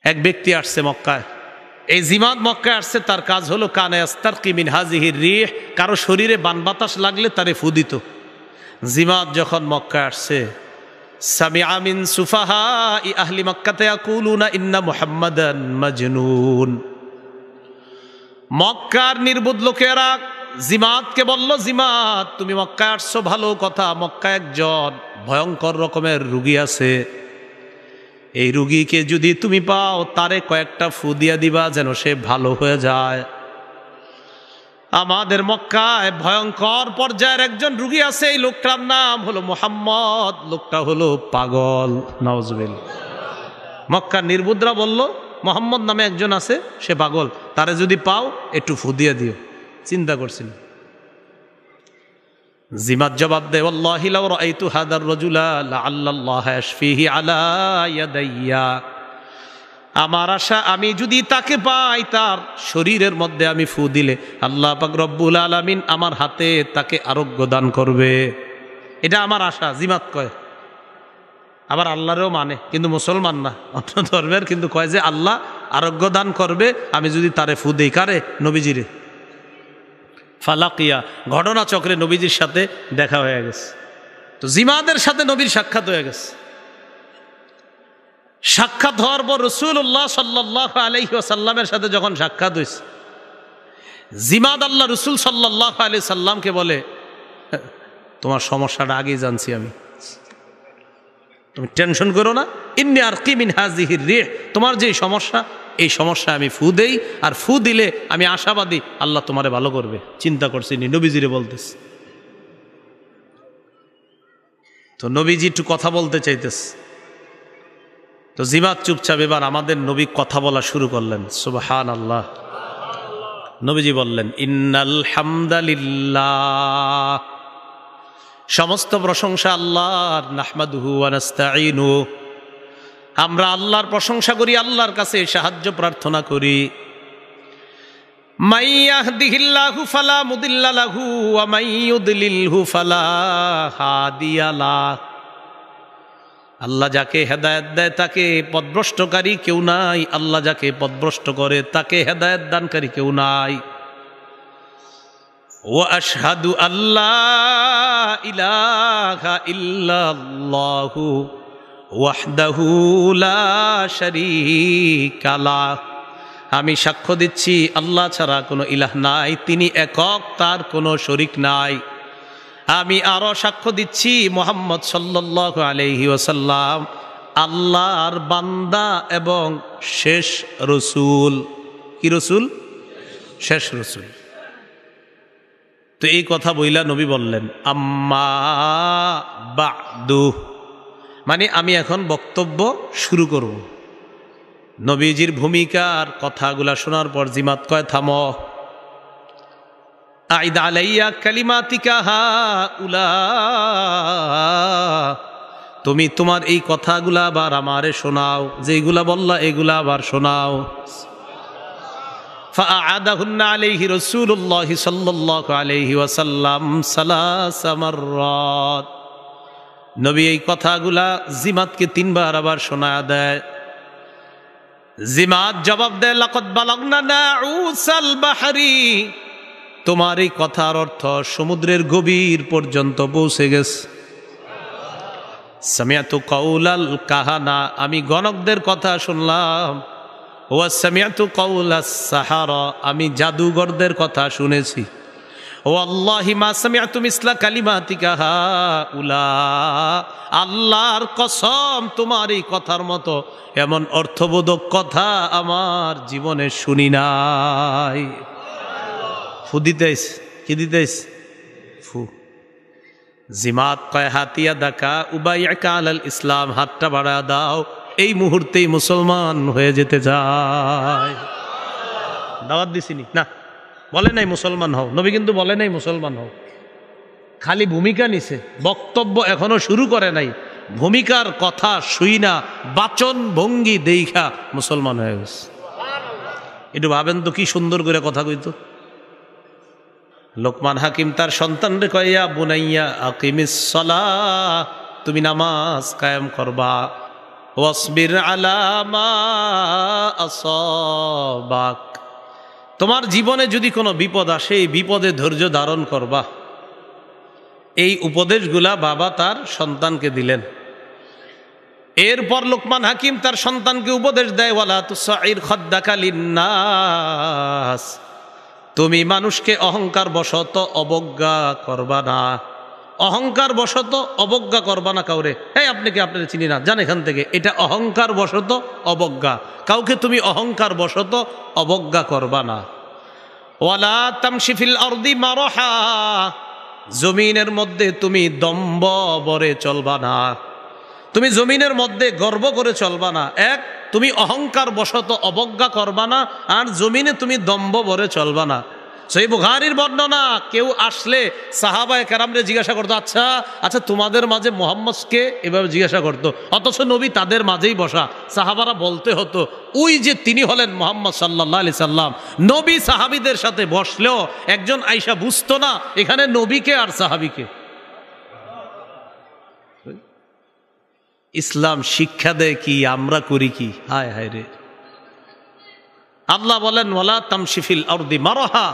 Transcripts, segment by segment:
এক ব্যক্তি আসছে মক্কায়, এই জিমাদ মক্কায় আসছে, তার কাজ হলো কানে আস্তারকি মিন হাজিহির রিহ, কারো শরীরে বান বাতাস লাগলে তারে ফু দিত। জিমাদ যখন মক্কায় আসছে, সামিআ মিন সুফাহাই আহলি মক্কাতে ইয়াকুলুনা ইন্না মুহাম্মাদান মাজনুন। মক্কার নির্বুধ লোকেরা জিমাদকে বলল, জিমাদ তুমি মক্কায় আসছো ভালো কথা, মক্কায় একজন ভয়ঙ্কর রকমের রুগী আছে, এই রুগীকে যদি তুমি পাও তারে কয়েকটা ফু দিয়া দিবা যেন সে ভালো হয়ে যায়। আমাদের মক্কায় ভয়ঙ্কর পর্যায়ের একজন রুগী আছে, এই লোকটার নাম হলো মুহাম্মদ, লোকটা হলো পাগল। নাউজুবিল্লাহ। মক্কার নির্বুধরা বলল, মুহাম্মদ নামে একজন আছে, সে পাগল, তারে যদি পাও একটু ফু দিয়ে দিও। চিন্তা করছিল। জিমাদ জবাব দেয়, ওয়াল্লাহি লাউ রাআইতু হাদার রাজুলা লাআল্লাল্লাহ ইয়াশফিহি আলা ইয়াদাইয়া। আমার আশা আমি যদি তাকে পাই, তার শরীরের মধ্যে আমি ফু দিলে আল্লাহ পাক রব্বুল আলামিন আমার হাতে তাকে আরোগ্য দান করবে, এটা আমার আশা। জিমাদ কয়, আবার আল্লাহরেও মানে, কিন্তু মুসলমান না, অন্য ধর্মের, কিন্তু কয় যে আল্লাহ আরোগ্য দান করবে আমি যদি তারে ফু দেই। কারে? নবীজিরে। ফালাকিয়া, ঘটনা চক্রে নবীজির সাথে দেখা হয়ে গেছে। তো জিমাদের সাথে নবীর সাক্ষাৎ হয়ে গেছে। সাক্ষাৎ হওয়ার পর রাসূলুল্লাহ সাল্লাল্লাহু আলাইহি ওয়াসাল্লামের সাথে যখন সাক্ষাৎ হয়েছে, জিমাদ আল্লাহ রাসূল সাল্লাল্লাহু আলাইহি সাল্লামকে বলে, তোমার সমস্যাটা আগেই জানছি আমি, তুমি টেনশন করো না। ইন্নী আরকি মিন হাযিহির রিহ, তোমার যে সমস্যা, এই সমস্যা আমি ফু দেই, আর ফু দিলে আমি আশাবাদী আল্লাহ তোমারে ভালো করবে। চিন্তা করছি নি, নবীজিরে বলতেছে। তো নবীজি একটু কথা বলতে চাইতেছে, তো জিমাদ চুপচাপ। এবার আমাদের নবী কথা বলা শুরু করলেন। সুবহানাল্লাহ। নবীজি বললেন, ইন্নাল হামদালিল্লাহ, সমস্ত প্রশংসা আল্লাহর। নাহমাদুহু ওয়া নাস্তাঈনু, আমরা আল্লাহর প্রশংসা করি, আল্লাহর কাছে সাহায্য প্রার্থনা করি। মাই ইয়াহদিহিল্লাহু ফালা মুদিল্লা লাহু ওয়া মাই ইউদ্লিলহু ফালা হাদিয়া লাহু। আল্লাহ যাকে হেদায়েত দেয় তাকে পথভ্রষ্টকারী কেউ নাই, আল্লাহ যাকে পথভ্রষ্ট করে তাকে হেদায়েত দানকারী কেউ নাই। ওয়া আশহাদু আল্লা ইলাহা ইল্লাল্লাহু ওয়াহদাহু লা শারীকা লাহ, আমি সাক্ষ্য দিচ্ছি আল্লাহ ছাড়া কোনো ইলাহ নাই, তিনি একক, তার কোনো শরীক নাই। আমি আরো সাক্ষ্য দিচ্ছি মুহাম্মদ সাল্লাল্লাহু আলাইহি ওয়াসাল্লাম আল্লাহর বান্দা এবং শেষ রসুল। কি রসুল? শেষ রসুল। তো এই কথা বইলা নবী বললেন, আম্মা বা'দু, মানে আমি এখন বক্তব্য শুরু করব। নবীজির ভূমিকার কথাগুলা শোনার পর জিমাদ কয়, থামো। আইদ আলাইয়া কালিমাতিকা হাউলা, তুমি তোমার এই কথাগুলা আবার আমারে শোনাও, যেগুলা বললা এগুলা আবার শোনাও। ফাআদাহুন্না আলাইহি রাসূলুল্লাহ সাল্লাল্লাহু আলাইহি ওয়াসাল্লাম সালাসা মাররাত, নবী এই কথাগুলা জিমাদকে 3 বার আবার শোনায়া দেয়। জিমাদ জবাব দেয়, লাকাদ বালাগনা নাউসাল বাহরি, তোমার এই কথার অর্থ সমুদ্রের গভীর পর্যন্ত পৌঁছে গেছে। সামিআতু কাউলাল কাহানা, আমি গণকদের কথা শুনলাম। ওয়া সামিআতু কাউলাস সাহারা, আমি জাদুঘরদের কথা শুনেছি। ওয়াল্লাহি মা সামিআতু মিসলা কালিমাতিকা হাউলা, আল্লাহর কসম তোমার এই কথার মতো এমন অর্থবোধক কথা আমার জীবনে শুনি নাই। ফু দিতেছ, কি দিতেছ? ফু। জিমাদ কয়, হাতিয়া দাকা উবাইয়াকা আলাল ইসলাম, হাতটা বাড়া দাও, এই মুহূর্তেই মুসলমান হয়ে যেতে চায়। দাওয়াত দিছিনি না, বলে নাই মুসলমান হও, নবী কিন্তু বলে নাই মুসলমান হও, খালি ভূমিকা নিছে, বক্তব্য এখনো শুরু করে নাই। ভূমিকার কথা শুই না, বাচন ভঙ্গি দেইখা মুসলমান হয়ে গেছে। একটু ভাবেন তো কি সুন্দর করে কথা কইতো। লোকমান হাকিম তার সন্তানরে কয়, ইয়া বুনাইয়া আকিমিস সালাহ, তুমি নামাজ কায়েম করবা। ওয়াসবির আলা মা আসাবাক। তোমার জীবনে যদি কোনো বিপদ আসে, এই বিপদে ধৈর্য ধারণ করবা। এই উপদেশগুলা বাবা তার সন্তানকে দিলেন। এরপর লোকমান হাকিম তার সন্তানকে উপদেশ দেয়, ওয়ালা তুসাইর খাদ্দাকা লিন্নাস, তুমি মানুষকে অহংকার বশত অবজ্ঞা করবা না। অহংকার বশত অবজ্ঞা করবা না কাউরে। এই আপনি কি, আপনারা চিনি না, জান এখান থেকে, এটা অহংকার বশত অবজ্ঞা। কাউকে তুমি অহংকার বশত অবজ্ঞা করবা না। ওয়ালা তামশি ফিল আরদি মারহা, জমিনের মধ্যে তুমি দম্ভ ভরে চলবা না। তুমি জমিনের মধ্যে গর্ব করে চলবা না। এক, তুমি অহংকার বশত অবজ্ঞা করবা না, আর জমিনে তুমি দম্ভ ভরে চলবা না। সহিহ বুখারীর বর্ণনা, কেউ আসলে সাহাবায়ে কেরামরে জিজ্ঞাসা করতো, আচ্ছা আচ্ছা তোমাদের মাঝে মুহাম্মদকে, এভাবে জিজ্ঞাসা করতো, অথচ নবী তাদের মাঝেই বসা। সাহাবারা বলতে হতো, ওই যে তিনি হলেন মুহাম্মদ সাল্লাল্লাহু আলাইহি সাল্লাম। নবী সাহাবীদের সাথে বসলেও একজন আয়েশা বুঝতো না এখানে নবীকে আর সাহাবীকে। ইসলাম শিক্ষা দেয় কি, আমরা করি কি? হায় হায় রে। আল্লাহ বলেন, ওয়ালা তামশি ফিল আরদি মারহা,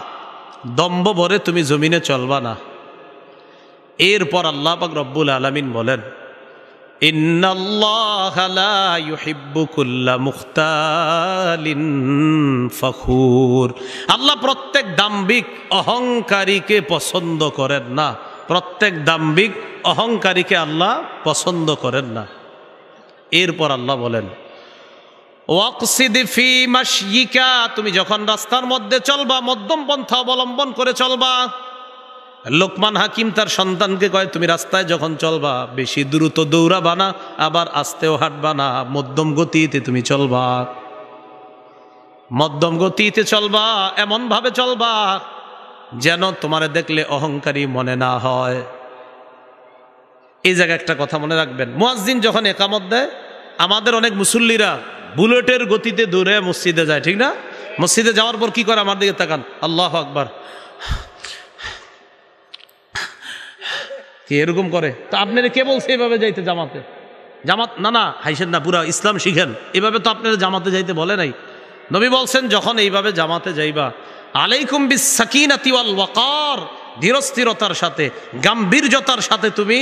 দম্ভ ভরে তুমি জমিনে চলবা না। এরপর আল্লাহ পাক রব্বুল আলামিন বলেন, ইন্নাল্লাহা লা ইউহিব্বু কুল্লা মুখতালিন ফখুর। আল্লাহ প্রত্যেক দাম্ভিক অহংকারীকে পছন্দ করেন না। প্রত্যেক দাম্ভিক অহংকারীকে আল্লাহ পছন্দ করেন না। এরপর আল্লাহ বলেন, ওয়াকসিদ ফি মাশয়িকা, তুমি যখন রাস্তার মধ্যে চলবা মধ্যম পন্থা অবলম্বন করে চলবা। লোকমান হাকিম তার সন্তানকে কয়, তুমি রাস্তায় যখন চলবা বেশি দ্রুত দৌড়াবা না, আবার আস্তেও হাঁটবা না, মধ্যম গতিতে তুমি চলবা। মধ্যম গতিতে চলবা, এমন ভাবে চলবা যেন তোমারে দেখলে অহংকারী মনে না হয়। এই জায়গায় একটা কথা মনে রাখবেন, মুয়াজ্জিন যখন একামত দেয়, আমাদের অনেক মুসল্লিরা বুলেটের গতিতে দৌড়ে মসজিদে যায়, ঠিক না? মসজিদে যাওয়ার পর কি করে? আমার দিকে তাকান, আল্লাহু আকবার, কি এরকম করে? তো আপনারা কে বলছে এভাবে যাইতে জামাতে? জামাত না, না হাইসেন না, পুরা ইসলাম শিখেন। এভাবে তো আপনারা জামাতে যাইতে বলে নাই। নবী বলছেন, যখন এইভাবে জামাতে যাইবা, আলাইকুম বিস সাকিনাতি ওয়াল ওয়াকার, ধীরস্থিরতার সাথে, গাম্ভীর্যতার সাথে তুমি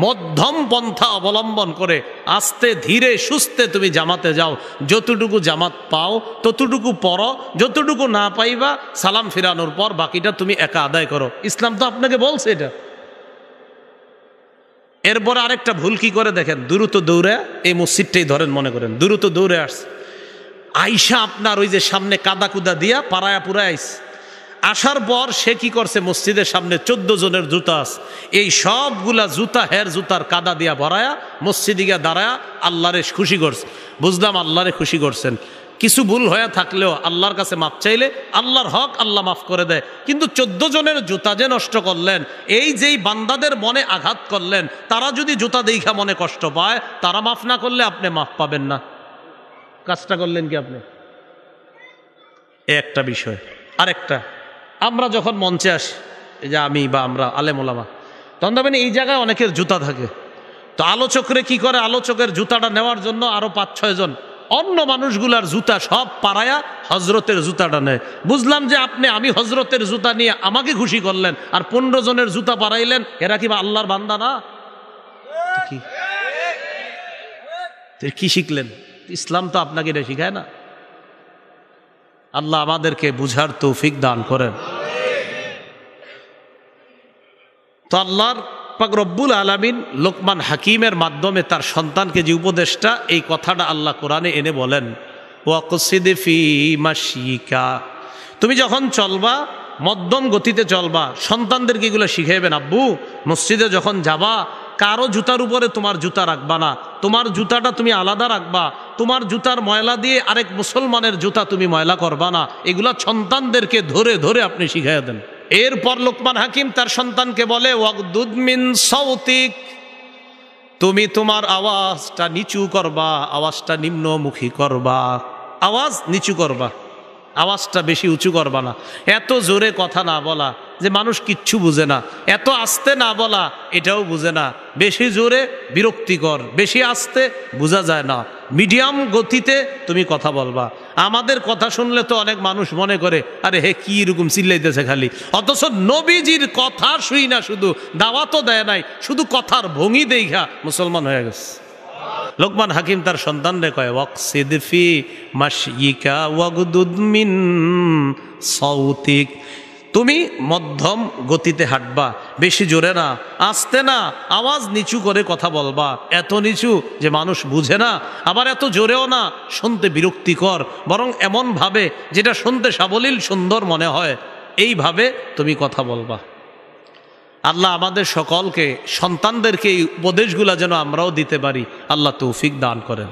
মধ্যম পন্থা অবলম্বন করে আস্তে ধীরে সুস্থে তুমি জামাতে যাও। যতটুকু জামাত পাও ততটুকু পড়ো, যতটুকু না পাইবা সালাম ফিরানোর পর বাকিটা তুমি একা আদায় করো। ইসলাম তো আপনাকে বলছে এটা। এরপর আরেকটা ভুল কি করে দেখেন, দ্রুত দৌড়ে এই মসজিদটাই ধরেন, মনে করেন দ্রুত দৌড়ে আসছে, আইসা আপনার ওই যে সামনে কাদা কুদা দিয়া পাড়ায়া পুরায় আইস। আসার পর সে কি করছে, মসজিদের সামনে 14 জনের জুতা আছে, এই সবগুলা জুতা হের জুতার কাদা দিয়া ভরায়া মসজিদে গিয়া দাঁড়ায়া আল্লাহরে খুশি করছে। বুঝলাম আল্লাহরে খুশি করছেন। কিছু ভুল হয়ে থাকলেও আল্লাহর কাছে মাপ চাইলে আল্লাহর হক আল্লাহ মাফ করে দেয়। কিন্তু 14 জনের জুতা যে নষ্ট করলেন, এই যেই বান্দাদের মনে আঘাত করলেন, তারা যদি জুতা দেখা মনে কষ্ট পায়, তারা মাফ না করলে আপনি মাফ পাবেন না। কাজটা করলেন কি আপনি? একটা বিষয়। আরেকটা, আমরা যখন মঞ্চে আসি, এই যে আমি বা আমরা আলেম ওলামা, তখন দেখবেন এই জায়গায় অনেকের জুতা থাকে। তো আলোচকরে কি করে, আলোচকের জুতাটা নেওয়ার জন্য আরো 5-6 জন অন্য মানুষগুলার জুতা সব পাড়ায়া হজরতের জুতাটা নেয়। বুঝলাম যে আমি হজরতের জুতা নিয়ে আমাকে খুশি করলেন, আর 15 জনের জুতা পাড়াইলেন, এরা কি আল্লাহর বান্দা না? কি শিখলেন? ইসলাম তো আপনাকে এটা শিখায় না। আল্লাহ আমাদেরকে বুঝার তৌফিক দান করেন। তো আল্লাহর পাক রব্বুল আলামিন লোকমান হাকিমের মাধ্যমে তার সন্তানকে যে উপদেশটা, এই কথাটা আল্লাহ কোরআনে এনে বলেন, ওয়াকসিদ ফি মাশয়িকা, তুমি যখন চলবা মধ্যম গতিতে চলবা। সন্তানদেরকে এগুলো শিখাইবেন, আব্বু মসজিদে যখন যাবা কারো জুতার উপরে তোমার জুতা রাখবা না, তোমার জুতাটা তুমি আলাদা রাখবা, তোমার জুতার ময়লা দিয়ে আরেক মুসলমানের জুতা তুমি ময়লা করবা না। এগুলা সন্তানদেরকে ধরে ধরে আপনি শিখাইয়া দেন। এরপর লোকমান হাকিম তার সন্তানকে বলে, ওয়াগদুদ মিন সাউতিক, তুমি তোমার আওয়াজটা নিচু করবা, আওয়াজটা নিম্নমুখী করবা, আওয়াজ নিচু করবা। আওয়াজটা বেশি উঁচু করবা না, এত জোরে কথা না বলা যে মানুষ কিচ্ছু বুঝে না, এত আস্তে না বলা এটাও বুঝে না, বেশি জোরে বিরক্তিকর, বেশি আস্তে বোঝা যায় না, মিডিয়াম গতিতে তুমি কথা বলবা। আমাদের কথা শুনলে তো অনেক মানুষ মনে করে আরে হে কি এরকম চিল্লাইতেছে খালি, অথচ নবীজির কথা শুই না, শুধু দাওয়াতও দেয় নাই, শুধু কথার ভঙ্গি দেখা মুসলমান হয়ে গেছে। লোকমান হাকিম তার সন্তানরে কয় ওয়াকসিদ ফি মাশয়িকা ওয়াগদুদ মিন সাউতিক, তুমি মধ্যম গতিতে হাঁটবা, বেশি জোরে না, আস্তে না, আওয়াজ নিচু করে কথা বলবা, এত নিচু যে মানুষ বুঝে না, আবার এত জোরেও না শুনতে বিরক্তিকর, বরং এমন ভাবে যেটা শুনতে সাবলীল সুন্দর মনে হয়, এইভাবে তুমি কথা বলবা। আল্লাহ আমাদের সকলকে, সন্তানদেরকে এই উপদেশগুলা যেন আমরাও দিতে পারি, আল্লাহ তৌফিক দান করেন।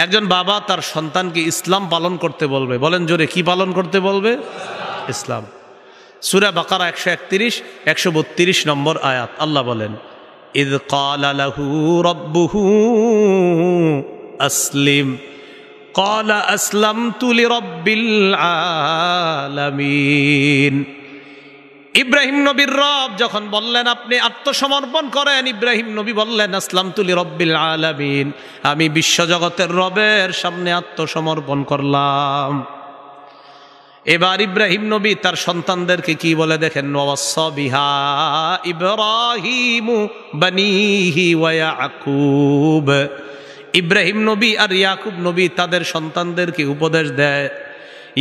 একজন বাবা তার সন্তানকে ইসলাম পালন করতে বলবে, বলেন জোরে, কি পালন করতে বলবে? ইসলাম। সূরা বাকারা 131 132 নম্বর আয়াত, আল্লাহ বলেন ইয ক্বালা লাহু রাব্বুহু আসলিম ক্বালা আসলামতু লিরাব্বিল আলামিন। ইব্রাহিম নবীর রব যখন বললেন আপনি আত্মসমর্পণ করেন, ইব্রাহিম নবী বললেন আসলামতু লিরাব্বিল আলামিন, আমি বিশ্বজগতের রবের সামনে আত্মসমর্পণ করলাম। এবার ইব্রাহিম নবী তার সন্তানদেরকে কি বলে দেখেন, ওয়াসা বিহা ইব্রাহিমু বানিহি ওয়া ইয়াকুব। ইব্রাহিম নবী আর ইয়াকুব নবী তাদের সন্তানদেরকে উপদেশ দেয়,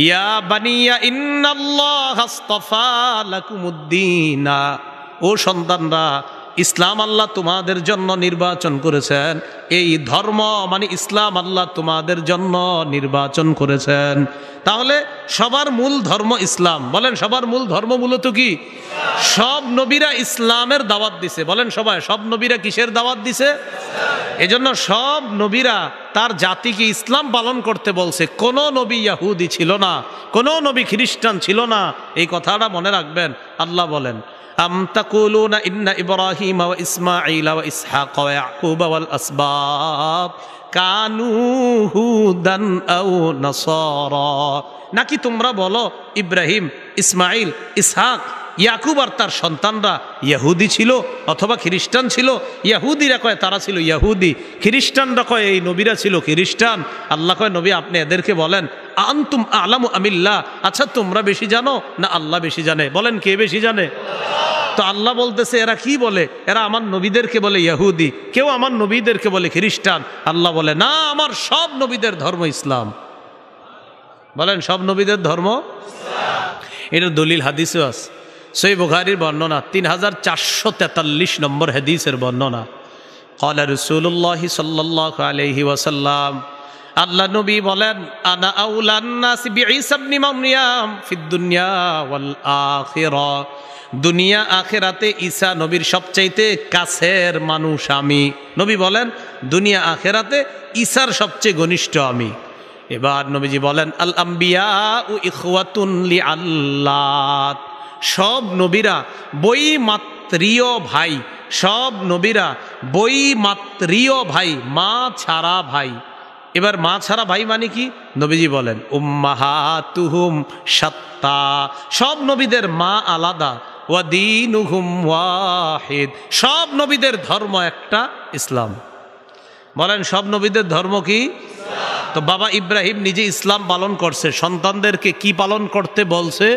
ইয়া বানিয়া ইন্নাল্লাহা আস্তাফা লাকুমুদ্দিনা, ও সন্তানরা, ইসলাম আল্লাহ তোমাদের জন্য নির্বাচন করেছেন, এই ধর্ম মানে ইসলাম আল্লাহ তোমাদের জন্য নির্বাচন করেছেন। তাহলে সবার মূল ধর্ম ইসলাম, বলেন সবার মূল ধর্ম মূলত কি? সব নবীরা ইসলামের দাওয়াত দিছে, বলেন সবাই, সব নবীরা কিসের দাওয়াত দিছে? এজন্য সব নবীরা তার জাতিকে ইসলাম পালন করতে বলছে। কোনো নবী ইয়াহুদি ছিল না, কোনো নবী খ্রিস্টান ছিল না, এই কথাটা মনে রাখবেন। আল্লাহ বলেন আম তাকুলুনা ইন্না ইব্রাহিম ওয়া ইসমাঈল ওয়া ইসহাক ওয়া ইয়াকুব ওয়াল আসবাত কানু হুদান আও নাসারা, নাকি তোমরা বলো ইব্রাহিম, ইসমাঈল, ইসহাক, ইয়াকুব আর তার সন্তানরা ইহুদি ছিল অথবা খ্রিস্টান ছিল? ইহুদিরা কয় তারা ছিল ইহুদি, খ্রিস্টানরা কয় এই নবীরা ছিল খ্রিস্টান। আল্লাহ কয় নবী আপনি এদেরকে বলেন আনতুম আ'লামু আমিল্লাহ, আচ্ছা তোমরা বেশি জানো না আল্লাহ বেশি জানে? বলেন কে বেশি জানে? তো আল্লাহ বলতেছে এরা কি বলে, এরা আমার নবীদেরকে বলে ইহুদি, কেউ আমার নবীদেরকে বলে খ্রিস্টান। আল্লাহ বলে না, আমার সব নবীদের ধর্ম ইসলাম। বলেন সব নবীদের ধর্ম ইসলাম। এটার দলিল হাদিসও আছে, সহিহ বুখারীর বর্ণনা 3443 নম্বর হাদিসের বর্ণনা। ক্বালা রাসূলুল্লাহি সাল্লাল্লাহু আলাইহি ওয়াসাল্লাম, আল্লাহ নবী বলেন আনা আউলান নাস বিঈসা ইবনে মারইয়াম ফিদ দুনিয়া ওয়াল আখিরা, দুনিয়া আখিরাতে ঈসা নবীর সবচাইতে কাছের মানুষ আমি। নবী বলেন দুনিয়া আখিরাতে ঈসার সবচেয়ে ঘনিষ্ঠ আমি। এবার নবীজি বলেন আল আম্বিয়া ও ইখওয়াতুন লিআল্লাত, সব নবীরা বৈমাত্রীয় ভাই, সব নবীরা বৈমাত্রীয় ভাই, মা ছাড়া ভাই। এবার মা ছাড়া ভাই মানে কি? নবীজি বলেন উম্মাহাতুহুম শাত্তা, সব নবীদের মা আলাদা, ওয়া দীনুহুম ওয়াহিদ, সব নবীদের ধর্ম একটা, ইসলাম। বলেন সব নবীদের ধর্ম কি? তো বাবা ইব্রাহিম নিজে ইসলাম পালন করছে, সন্তানদেরকে কি পালন করতে বলছে?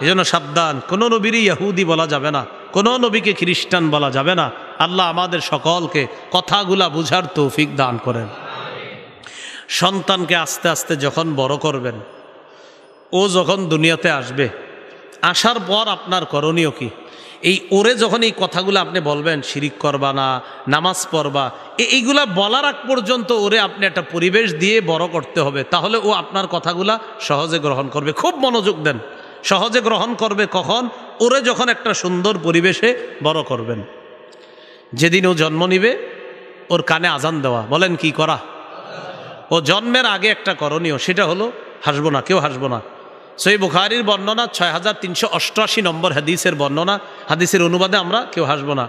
এই জন্য সাবধান, কোনো নবীরই ইহুদি বলা যাবে না, কোনো নবীকে খ্রিস্টান বলা যাবে না। আল্লাহ আমাদের সকলকে কথাগুলা বুঝার তৌফিক দান করেন। সন্তানকে আস্তে আস্তে যখন বড় করবেন, ও যখন দুনিয়াতে আসবে, আসার পর আপনার করণীয় কি? এই ওরে যখন এই কথাগুলো আপনি বলবেন, শিরিক করবা না, নামাজ পড়বা, এইগুলা বলার আগ পর্যন্ত ওরে আপনি একটা পরিবেশ দিয়ে বড় করতে হবে, তাহলে ও আপনার কথাগুলা সহজে গ্রহণ করবে। খুব মনোযোগ দেন, সহজে গ্রহণ করবে কখন? ওরে যখন একটা সুন্দর পরিবেশে বড় করবেন। যেদিন ও জন্ম নিবে ওর কানে আজান দেওয়া, বলেন কি করা? ও জন্মের আগে একটা করণীয়, সেটা হলো হাসবো না, কেউ হাসবো না। সহিহ বুখারীর বর্ণনা 6388 নম্বর হাদিসের বর্ণনা, হাদিসের অনুবাদে আমরা কেউ হাসবো না।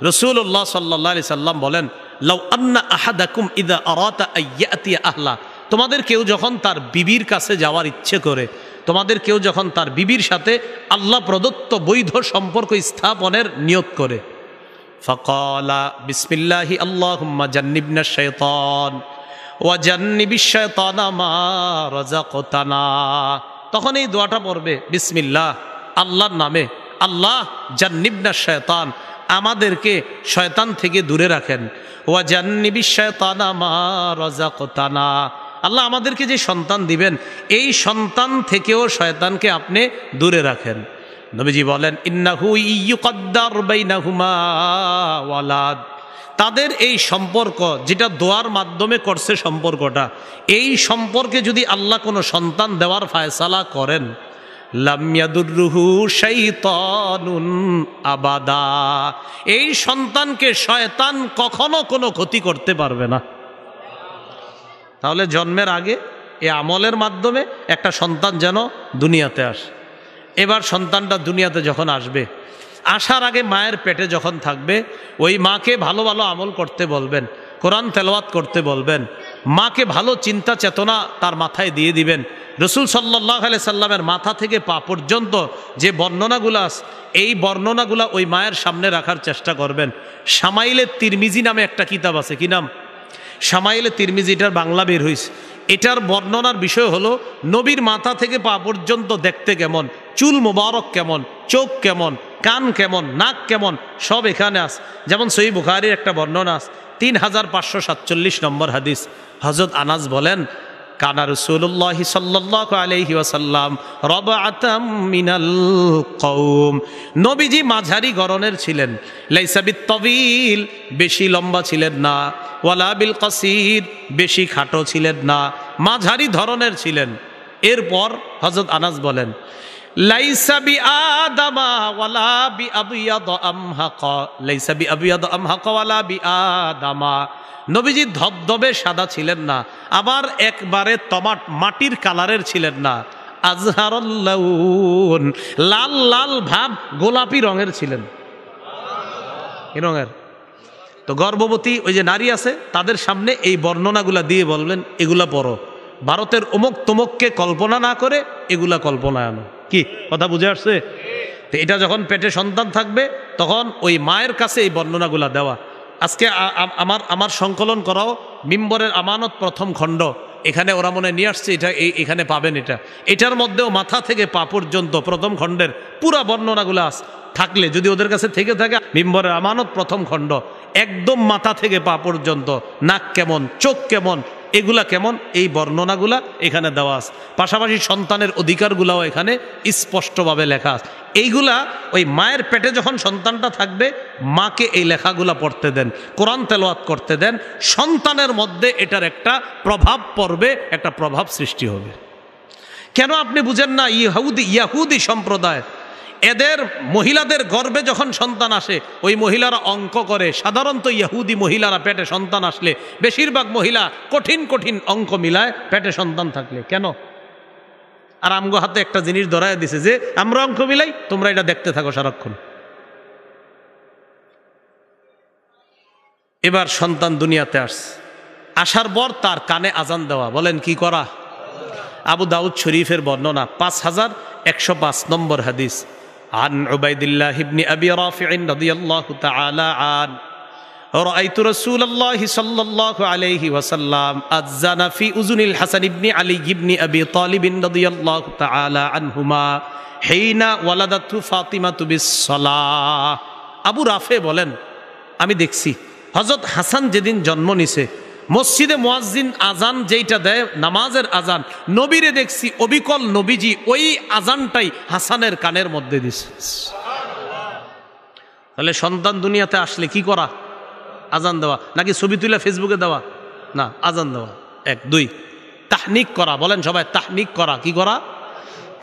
রাসূলুল্লাহ সাল্লাল্লাহু আলাইহি সাল্লাম বলেন লাউ আন্না আহাদাকুম ইযা আরাতা আইয়াতিয়া আহলা তোমাদের কেউ যখন তার বিবির কাছে যাওয়ার ইচ্ছে করে, তোমাদের কেউ যখন তার বিবির সাথে আল্লাহ প্রদত্ত বৈধ সম্পর্ক স্থাপনের নিয়ত করে, ফাকালা বিসমিল্লাহি আল্লাহুম্মা জান্নিবনা শাইতান ওয়া জান্নিবিশ শাইতানা মা রাযাকতানা, তখন এই দোয়াটা পড়বে বিসমিল্লাহ, আল্লাহর নামে, আল্লাহ জান্নিবনা শাইতান, আমাদেরকে শয়তান থেকে দূরে রাখেন, ওয়া জান্নিবিশ শাইতানা মা রাযাকতানা, আল্লাহ আমাদেরকে যে সন্তান দিবেন এই সন্তান থেকেও শয়তানকে আপনি দূরে রাখেন। নবীজি বলেন ইন্নাহু ইয়ুকদ্দার বাইনাহুমা ওয়ালাদ, তাদের এই সম্পর্ক যেটা দোয়ার মাধ্যমে করছে সম্পর্কটা, এই সম্পর্কে যদি আল্লাহ কোনো সন্তান দেওয়ার ফায়সালা করেন, লাম ইয়াদুররুহু শাইতানুন আবাদা, এই সন্তানকে শয়তান কখনো কোনো ক্ষতি করতে পারবে না। তাহলে জন্মের আগে এই আমলের মাধ্যমে একটা সন্তান যেন দুনিয়াতে আসে। এবার সন্তানটা দুনিয়াতে যখন আসবে, আসার আগে মায়ের পেটে যখন থাকবে, ওই মাকে ভালো ভালো আমল করতে বলবেন, কোরআন তেলাওয়াত করতে বলবেন, মাকে ভালো চিন্তা চেতনা তার মাথায় দিয়ে দিবেন। রসুল সাল্লাল্লাহু আলাইহি সাল্লামের মাথা থেকে পা পর্যন্ত যে বর্ণনাগুলো আছে, এই বর্ণনাগুলো ওই মায়ের সামনে রাখার চেষ্টা করবেন। শামাইলে তিরমিজি নামে একটা কিতাব আছে, কি নাম? শামাইলে তিরমিজি, এটার বাংলা বের হয়েছে। এটার বর্ণনার বিষয় হলো নবীর মাথা থেকে পা পর্যন্ত দেখতে কেমন, চুল মোবারক কেমন, চোখ কেমন, কান কেমন, নাক কেমন, সব এখানে আছে। যেমন সহিহ বুখারীর একটা বর্ণনা আছে, 3547 নম্বর হাদিস। হযরত আনাস বলেন কানা রাসূলুল্লাহি সাল্লাল্লাহু আলাইহি ওয়াসাল্লাম রাবআতাম মিনাল কওম, নবীজি মাঝারি গড়নের ছিলেন। লাইসা বিত-তাবিল, বেশি লম্বা ছিলেন না, ওয়ালা বিল কাসির, বেশি খাটো ছিলেন না, মাঝারি ধরনের ছিলেন। এরপর হযরত আনাস বলেন লাইসা বি আদামা ওয়ালা বি আবিয়াদ আমহাকা, লাইসা বি আবিয়াদ আমহাকা ওয়ালা বি আদামা, নবীজি ধবধবে সাদা ছিলেন না, আবার একবারে তমাট মাটির কালারের ছিলেন না। আজহারুল লাউন, লাল লাল ভাব গোলাপি রঙের ছিলেন। কি রঙের? তো গর্ভবতী ওই যে নারী আছে, তাদের সামনে এই বর্ণনাগুলা দিয়ে বলবেন এগুলা পড়ো, ভারতের অমুক তমুককে কল্পনা না করে এগুলা কল্পনায় আনো। কি কথা বুঝে আসছে? তো এটা যখন পেটে সন্তান থাকবে তখন ওই মায়ের কাছে এই বর্ণনাগুলা দেওয়া। আজকে আমার সংকলন করাও মিম্বরের আমানত প্রথম খণ্ড, এখানে ওরা মনে নিয়ে আসছে, এটা এখানে পাবেন। এটার মধ্যেও মাথা থেকে পা পর্যন্ত প্রথম খণ্ডের পুরা বর্ণনাগুলো থাকলে, যদি ওদের কাছে থেকে থাকে, মিম্বরের আমানত প্রথম খণ্ড একদম মাথা থেকে পা পর্যন্ত, নাক কেমন, চোখ কেমন, এগুলা কেমন, এই বর্ণনাগুলা এখানে দেওয়া আছে। পাশাপাশি সন্তানের অধিকারগুলাও এখানে স্পষ্টভাবে লেখা আছে। এইগুলা ওই মায়ের পেটে যখন সন্তানটা থাকবে, মাকে এই লেখাগুলা পড়তে দেন, কোরআন তেলাওয়াত করতে দেন, সন্তানের মধ্যে এটার একটা প্রভাব পড়বে, একটা প্রভাব সৃষ্টি হবে। কেন আপনি বুঝেন না? ইয়াহুদি সম্প্রদায়, এদের মহিলাদের গর্ভে যখন সন্তান আসে, ওই মহিলারা অঙ্ক করে। সাধারণত ইহুদি মহিলারা পেটে সন্তান আসলে বেশিরভাগ মহিলা কঠিন কঠিন অঙ্ক মিলায় পেটে সন্তান থাকলে। কেন? আর আমগো হাতে একটা জিনিস ধরায় দিছে যে আমরা অঙ্ক মিলাই, তোমরা এটা দেখতে থাকো সারাক্ষণ। এবার সন্তান দুনিয়াতে আসার পর তার কানে আজান দেওয়া। বলেন কি করা? আবু দাউদ শরীফের বর্ণনা 5105 নম্বর হাদিস। عن عبيد الله بن أبي رافع رضي الله تعالى عنه رأيت رسول الله صلى الله عليه وسلم أذن في أذن الحسن بن علي بن أبي طالب رضي الله تعالى عنهما حين ولدته فاطمة بالصلاة। আবু রাফে বলেন আমি দেখছি হযরত হাসান যেদিন জন্ম নিছে, মসজিদে মুয়াজ্জিন আজান যেইটা দেয়, নামাজের আজান, নবীরে দেখছি অবিকল নবীজি ওই আজানটাই হাসানের কানের মধ্যে দিছে। তাহলে সন্তান দুনিয়াতে আসলে কি করা? আজান দেওয়া। নাকি ছবি তুলে ফেসবুকে দেওয়া? না, আজান দেওয়া। 1 2 তাহনিক করা। বলেন সবাই তাহনিক করা। কি করা?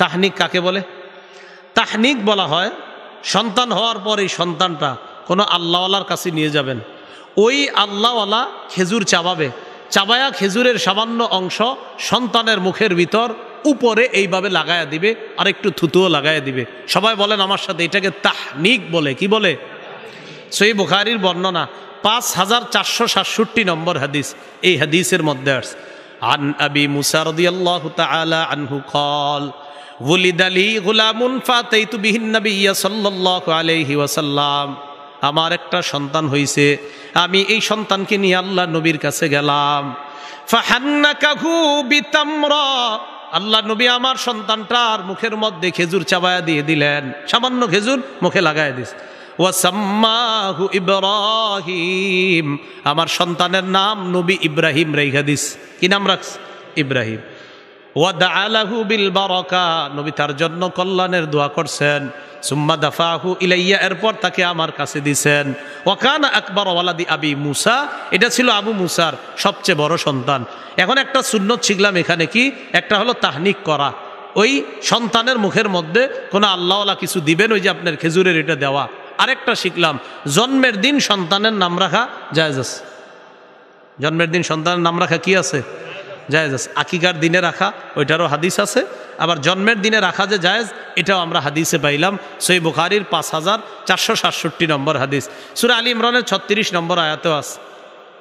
তাহনিক কাকে বলে? তাহনিক বলা হয় সন্তান হওয়ার পর এই সন্তানটা কোনো আল্লাহওয়ালার কাছে নিয়ে যাবেন, ওই আল্লাহওয়ালা খেজুর চাবাবে, চাবায়া খেজুরের সামান্য অংশ সন্তানের মুখের ভিতর উপরে এইভাবে লাগায়া দিবে, আর একটু থুতুও লাগায়া দিবে। সবাই বলেন আমার সাথে, এটাকে তাহনিক বলে। কি বলে? সহিহ বুখারীর বর্ণনা 5467 নম্বর হাদিস। এই হাদিসের মধ্যে আসছে عن أبي موسى رضي الله تعالى عنه قال ولد لي غلام فأتيت به النبي صلى الله عليه وسلم আমার একটা সন্তান হইছে, আমি এই সন্তানকে নিয়ে আল্লাহ নবীর কাছে গেলাম। ফাহান্নাকাহু বিতামরা, আল্লাহ নবী আমার সন্তানটার মুখের মধ্যে খেজুর চাবায়া দিয়ে দিলেন, সামান্য খেজুর মুখে লাগায় দিস। ওয়াসাম্মাহু ইব্রাহিম, আমার সন্তানের নাম নবী ইব্রাহিম রেখে দিস। কি নাম রাখস? ইব্রাহিম। ওয়াদআ লাহু বিল বারাকা, নবী তার জন্য কল্যাণের দোয়া করছেন। সুম্মা দাফাহু ইলাইয়া, এরপর তাকে আমার কাছে দিছেন। ওয়া কানা আকবার ওয়ালাদি আবি মুসা, এটা ছিল আবু মুসার সবচেয়ে বড় সন্তান। এখন একটা সুন্নত শিখলাম এখানে, কি একটা হলো তাহনিক করা, ওই সন্তানের মুখের মধ্যে কোনো আল্লাহওয়ালা কিছু দিবেন, ওই যে আপনার খেজুরের এটা দেওয়া। আরেকটা শিখলাম, জন্মের দিন সন্তানের নাম রাখা জায়েজ আছে। জন্মের দিন সন্তানের নাম রাখা কি আছে? জায়েজ আছে। আকিকার দিনে রাখা, ওইটারও হাদিস আছে। আবার জন্মের দিনে রাখা যে জায়েজ, এটাও আমরা হাদিসে পাইলাম। সহিহ বুখারীর 5467 নম্বর হাদিস। সূরা আলী ইমরানের 36 নম্বর আয়াতেও আছে।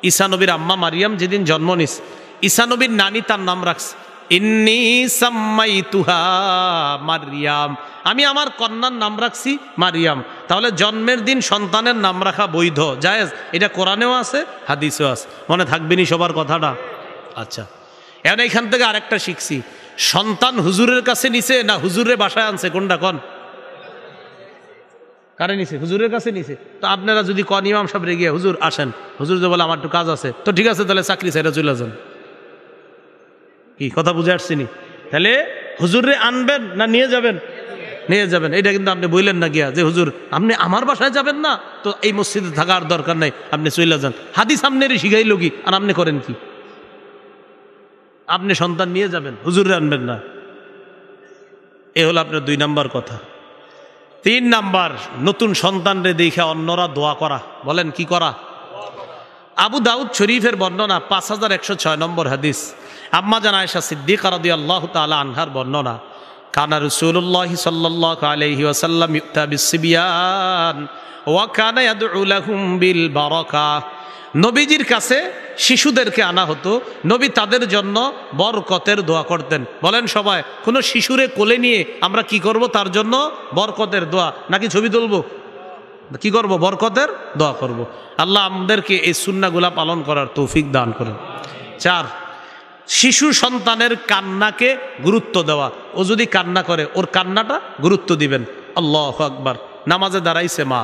ঈসা নবীর আম্মা মারিয়াম যেদিন জন্ম নিস, ঈসা নবীর নানি তার নাম রাখছে ইন্নী সাম্মাইতুহা মারিয়াম, আমি আমার কন্যার নাম রাখছি মারিয়াম। তাহলে জন্মের দিন সন্তানের নাম রাখা বৈধ, জায়েজ। এটা কোরআনেও আছে, হাদিসেও আছে। মনে থাকবেনি সবার কথাটা? আচ্ছা, এখন এইখান থেকে আরেকটা শিখছি, সন্তান হুজুরের কাছে নিছে না হুজুরের বাসায় আনছে? কোনটা কন? কারে নিছে? হুজুরের কাছে নিছে। তো আপনারা যদি কন ইমাম সাহেব রেগে হুজুর আসেন, হুজুর যে বলে আমার একটু কাজ আছে, তো ঠিক আছে তাহলে চাকরি ছেড়ে চলে যান। কি কথা বুঝে আসছিনি? তাহলে হুজুরে আনবেন না নিয়ে যাবেন? নিয়ে যাবেন। এটা কিন্তু আপনি বললেন না গিয়া যে হুজুর আপনি আমার বাসায় যাবেন না, তো এই মসজিদে থাকার দরকার নাই, আপনি চলে যান। হাদিস আপনারই শিখাইল কি, আর আপনি করেন কি? আপনি সন্তান নিয়ে যাবেন, হুজুরে আনবেন না। এ হলো আপনার 2 নাম্বার কথা। 3 নাম্বার, নতুন সন্তানরে দেখে অন্যরা দোয়া করা। বলেন কি করা? আবু দাউদ শরীফের বর্ণনা 5106 নম্বর হাদিস। আম্মা জান আয়েশা সিদ্দিকা রাদিয়াল্লাহু তাআলা আনহার বর্ণনা, কানা রাসূলুল্লাহ সাল্লাল্লাহু আলাইহি ওয়াসাল্লাম ইউতা বিসবিয়ান ওয়া কানা ইয়াদউ লাহুম বিল বারাকা, নবীজির কাছে শিশুদেরকে আনা হতো, নবী তাদের জন্য বরকতের দোয়া করতেন। বলেন সবাই, কোনো শিশুরে কোলে নিয়ে আমরা কি করব? তার জন্য বরকতের দোয়া, নাকি ছবি তুলব? কি করব? বরকতের দোয়া করব। আল্লাহ আমাদেরকে এই সুন্নাহগুলা পালন করার তৌফিক দান করেন। 4, শিশু সন্তানের কান্নাকে গুরুত্ব দেওয়া। ও যদি কান্না করে, ওর কান্নাটা গুরুত্ব দিবেন। আল্লাহু আকবার। নামাজে দাঁড়াইছে মা,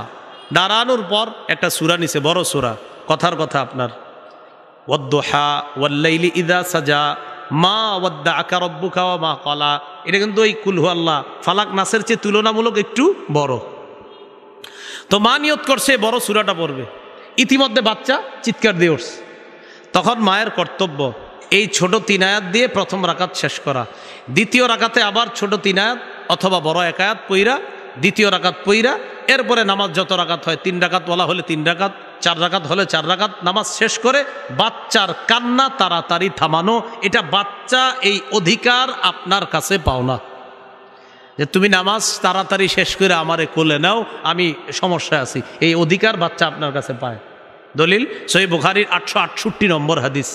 দাঁড়ানোর পর একটা সূরা নিছে, বড় সূরা, কথার কথা আপনার ওয়াদ্দুহা ওয়াল্লাইলি ইযা সাজা মা ওয়াদ্দাআকা রাব্বুকা ওয়া মা ক্বালা, এটা কিন্তু ওই কুল হুয়াল্লাহ ফালাক নাসের চেয়ে তুলনামূলক একটু বড়। তো মা নিয়ত করছে বড় সূরাটা পড়বে, ইতিমধ্যে বাচ্চা চিৎকার দিয়ে উঠছে। তখন মায়ের কর্তব্য এই ছোট 3 আয়াত দিয়ে প্রথম রাকাত শেষ করা, দ্বিতীয় রাকাতে আবার ছোট 3 আয়াত অথবা বড় 1 আয়াত পইরা দ্বিতীয় রাকাত পইরা, এরপরে নামাজ যত রাকাত হয় 3 রাকাত বলা হলে 3 রাকাত, 4 রাকাত হলে 4 রাকাত, নামাজ শেষ করে বাচ্চার কান্না তাড়াতাড়ি থামানো। এটা বাচ্চা এই অধিকার আপনার কাছে পাও না যে তুমি নামাজ তাড়াতাড়ি শেষ করে আমারে কোলে নাও, আমি সমস্যায় আছি। এই অধিকার বাচ্চা আপনার কাছে পায়। দলিল সহিহ বুখারীর 868 নম্বর হাদিস।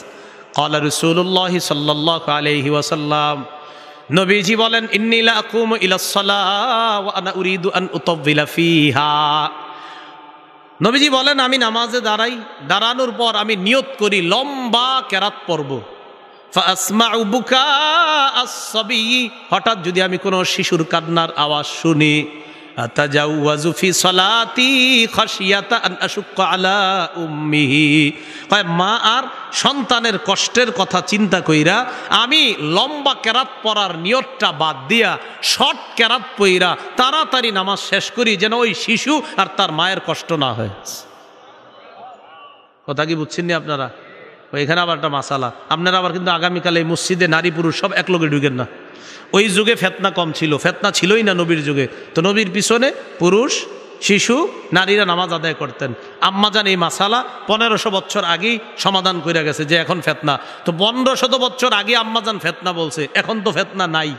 ক্বালা রাসূলুল্লাহ সাল্লাল্লাহু আলাইহি ওয়াসাল্লাম, নবীজি বলেন, ইন্নী লা আকুমু ইলাস সালাহ ওয়া আনা উরিদু আন উতাওবিলা ফিহা। নবীজি বলেন, আমি নামাজে দাঁড়াই, দাঁড়ানোর পর আমি নিয়ত করি লম্বা কেরাত পড়ব। ফাসমাউ বুকা আস-সাবী, হঠাৎ যদি আমি কোনো শিশুর কান্নার আওয়াজ শুনি, আতাজাওয়াজু ফি সালাতি খাশিয়াতা আন আশুক্কা আলা উম্মিহি, কয় মা আর সন্তানের কষ্টের কথা চিন্তা কইরা আমি লম্বা কেরাত পড়ার নিয়তটা বাদ দিয়া শর্ট কেরাত পইরা তাড়াতাড়ি নামাজ শেষ করি, যেন ওই শিশু আর তার মায়ের কষ্ট না হয়। কথা কি বুঝছেন না আপনারা? এখানে আবার একটা মাসালা, আপনারা আবার কিন্তু আগামীকাল এই মসজিদে নারী পুরুষ সব এক লগে ঢুকেন না। ওই যুগে ফেতনা কম ছিল, ফেতনা ছিলই না নবীর যুগে। তো নবীর পিছনে পুরুষ, শিশু, নারীরা নামাজ আদায় করতেন। আম্মাজান এই মাসালা 1500 বছর আগেই সমাধান করে গেছে যে এখন ফেতনা। তো 1500 বছর আগে আম্মাজান ফেতনা বলছে, এখন তো ফেতনা নাই।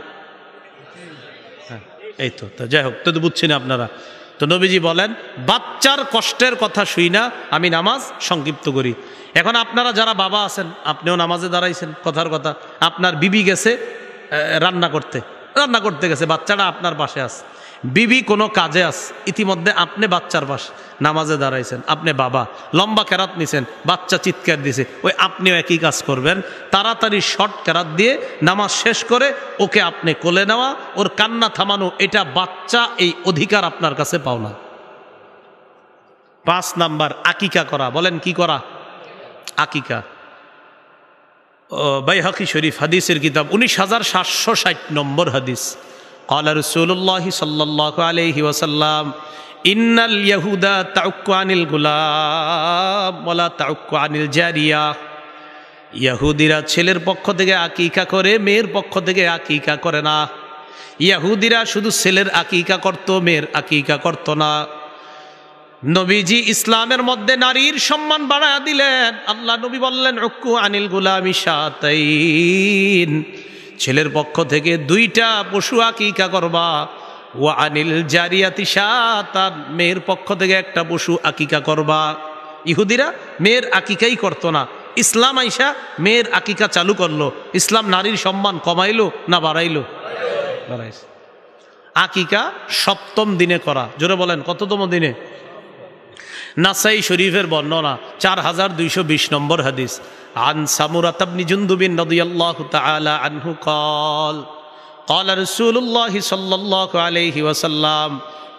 এই তো যাই হোক, তো বুঝছেন আপনারা। তো নবীজি বলেন বাচ্চার কষ্টের কথা শুই না আমি নামাজ সংক্ষিপ্ত করি। এখন আপনারা যারা বাবা আছেন, আপনিও নামাজে দাঁড়াইছেন, কথার কথা আপনার বিবি গেছে রান্না করতে গেছে, বাচ্চাটা আপনার পাশে আছে, বিবি কোনো কাজে আছে, ইতিমধ্যে আপনি বাচ্চার পাশে নামাজে দাঁড়াইছেন, আপনি বাবা লম্বা কেরাত নিছেন, বাচ্চা চিৎকার দিছে, ওই আপনিও একই কাজ করবেন, তাড়াতাড়ি শর্ট কেরাত দিয়ে নামাজ শেষ করে ওকে আপনি কোলে নেওয়া, ওর কান্না থামানো, এটা বাচ্চা এই অধিকার আপনার কাছে পাও না। 5 নাম্বার আকিকা করা। বলেন কি করা? আকিকা। বাইহাকি শরীফ হাদিসের কিতাব 19760 নম্বর হাদিস। قال رسول الله صلى الله عليه وسلم إن اليهود تعق عن الغلام ولا تعق عن الجارية। ইহুদিরা ছেলের পক্ষ থেকে আকিকা করে, মেয়ের পক্ষ থেকে আকিকা করে না। ইহুদিরা শুধু ছেলের আকিকা করত, মেয়ের আকিকা করত না। নবীজি ইসলামের মধ্যে নারীর সম্মান বাড়ায়া দিলেন। আল্লাহ নবী বললেন উক্কু আনিল গুলামি শাতাইন, ছেলের পক্ষ থেকে 2টা পশু আকিকা করবা, ওয়া আনিল জারিয়াতি শাতান, মেয়ের পক্ষ থেকে 1টা পশু আকিকা করবা। ইহুদিরা মেয়ের আকিকাই করতো না, ইসলাম আইসা মেয়ের আকিকা চালু করলো। ইসলাম নারীর সম্মান কমাইলো না বাড়াইলো? বাড়াইছে। আকিকা 7ম দিনে করা। জোরে বলেন কততম দিনে? নাসাই শরীফের বর্ণনা 4220 নম্বর হাদিস। আন সামুরাত ইবনে জুনদুবিন রাদিয়াল্লাহু তাআলা আনহু قال قال رسول الله صلى الله عليه وسلم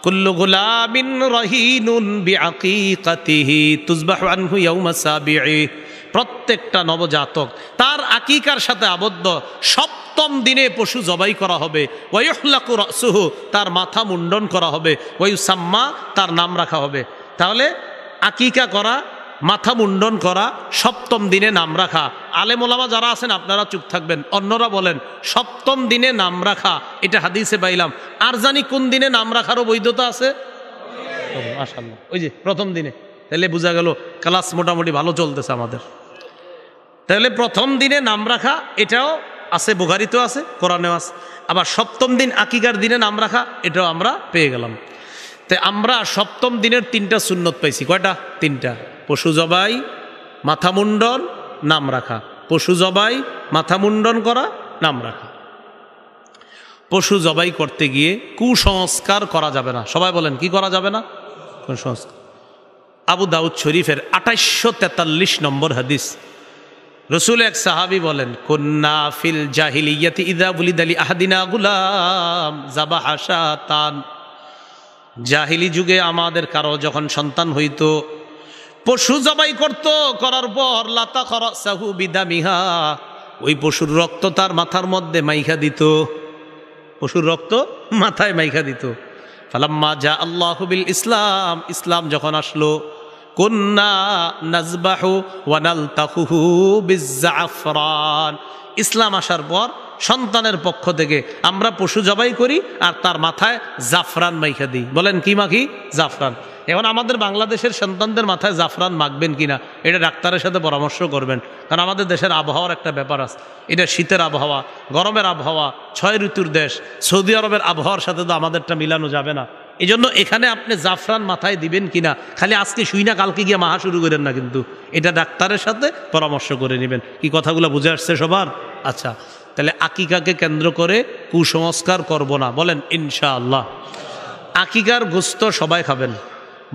كل غلام رهين بعقيقته تذبح عنه يوم السابع। প্রত্যেকটা নবজাতক তার আকিকার সাথে আবদ্ধ 7ম দিনে পশু জবাই করা হবে। ওয়ায়ুহলাকু রাসুহু, তার মাথা মুন্ডন করা হবে। ওয়ায়ুসাম্মা, তার নাম রাখা হবে। তাহলে আকিকা করা, মাথা মুন্ডন করা, 7ম দিনে নাম রাখা। আলেম ওলামা যারা আছেন আপনারা চুপ থাকবেন, অন্যরা বলেন 7ম দিনে নাম রাখা, এটা হাদিসে পাইলাম। আর জানি কোন দিনে নাম রাখারও বৈধতা আছে? মাশাআল্লাহ, ওই যে 1ম দিনে। তাহলে বোঝা গেল ক্লাস মোটামুটি ভালো চলতেছে আমাদের। তাহলে 1ম দিনে নাম রাখা এটাও আছে, বুখারীতেও আছে, কোরআনেও আছে। আবার 7ম দিন আকিকার দিনে নাম রাখা, এটাও আমরা পেয়ে গেলাম। তাই আমরা 7ম দিনের 3টা সুন্নত পাইছি। কয়টা? 3টা। পশু জবাই, মাথা মুন্ডন, নাম রাখা। পশু জবাই, মাথা মুন্ডন করা, নাম রাখা। পশু জবাই করতে গিয়ে কুসংস্কার করা যাবে না। সবাই বলেন কি করা যাবে না? কুসংস্কার। আবু দাউদ শরীফের 2843 নম্বর হাদিস। রসুল এক সাহাবী বলেন কুন্না ফিল জাহিলিয়াতি ইযা বুলিদা লি আহাদিনা গুলাম যাবাহা শাতান। জাহিলি যুগে আমাদের কারো যখন সন্তান হইতো পশু জবাই করত, করার পর লাতা খরাসাহু বিদামিহা, ওই পশুর রক্ত তার মাথার মধ্যে মাইখা দিত। পশুর রক্ত মাথায় মাইখা দিত। ফালাম্মা জা আল্লাহু বিল ইসলাম, ইসলাম যখন আসলো, কুন্না নাজবাহু ওয়া নালতাখুহু বিজ্জাফরান, ইসলাম আসার পর সন্তানের পক্ষ থেকে আমরা পশু জবাই করি আর তার মাথায় জাফরান মাইখা দিই। বলেন কি মাখি? জাফরান। এখন আমাদের বাংলাদেশের সন্তানদের মাথায় জাফরান মাখবেন কিনা এটা ডাক্তারের সাথে পরামর্শ করবেন, কারণ আমাদের দেশের আবহাওয়ার একটা ব্যাপার আছে। এটা শীতের আবহাওয়া, গরমের আবহাওয়া, 6 ঋতুর দেশ। সৌদি আরবের আবহাওয়ার সাথে তো আমাদেরটা মিলানো যাবে না। এই জন্য এখানে আপনি জাফরান মাথায় দিবেন কিনা খালি আজকে শুই না কালকে গিয়ে মাহা শুরু করেন না, কিন্তু এটা ডাক্তারের সাথে পরামর্শ করে নেবেন। কি কথাগুলো বুঝে আসছে সবার? আচ্ছা, তাহলে আকিকাকে কেন্দ্র করে কুসংস্কার করব না, বলেন ইনশাআল্লাহ। আকিকার গোস্ত সবাই খাবেন,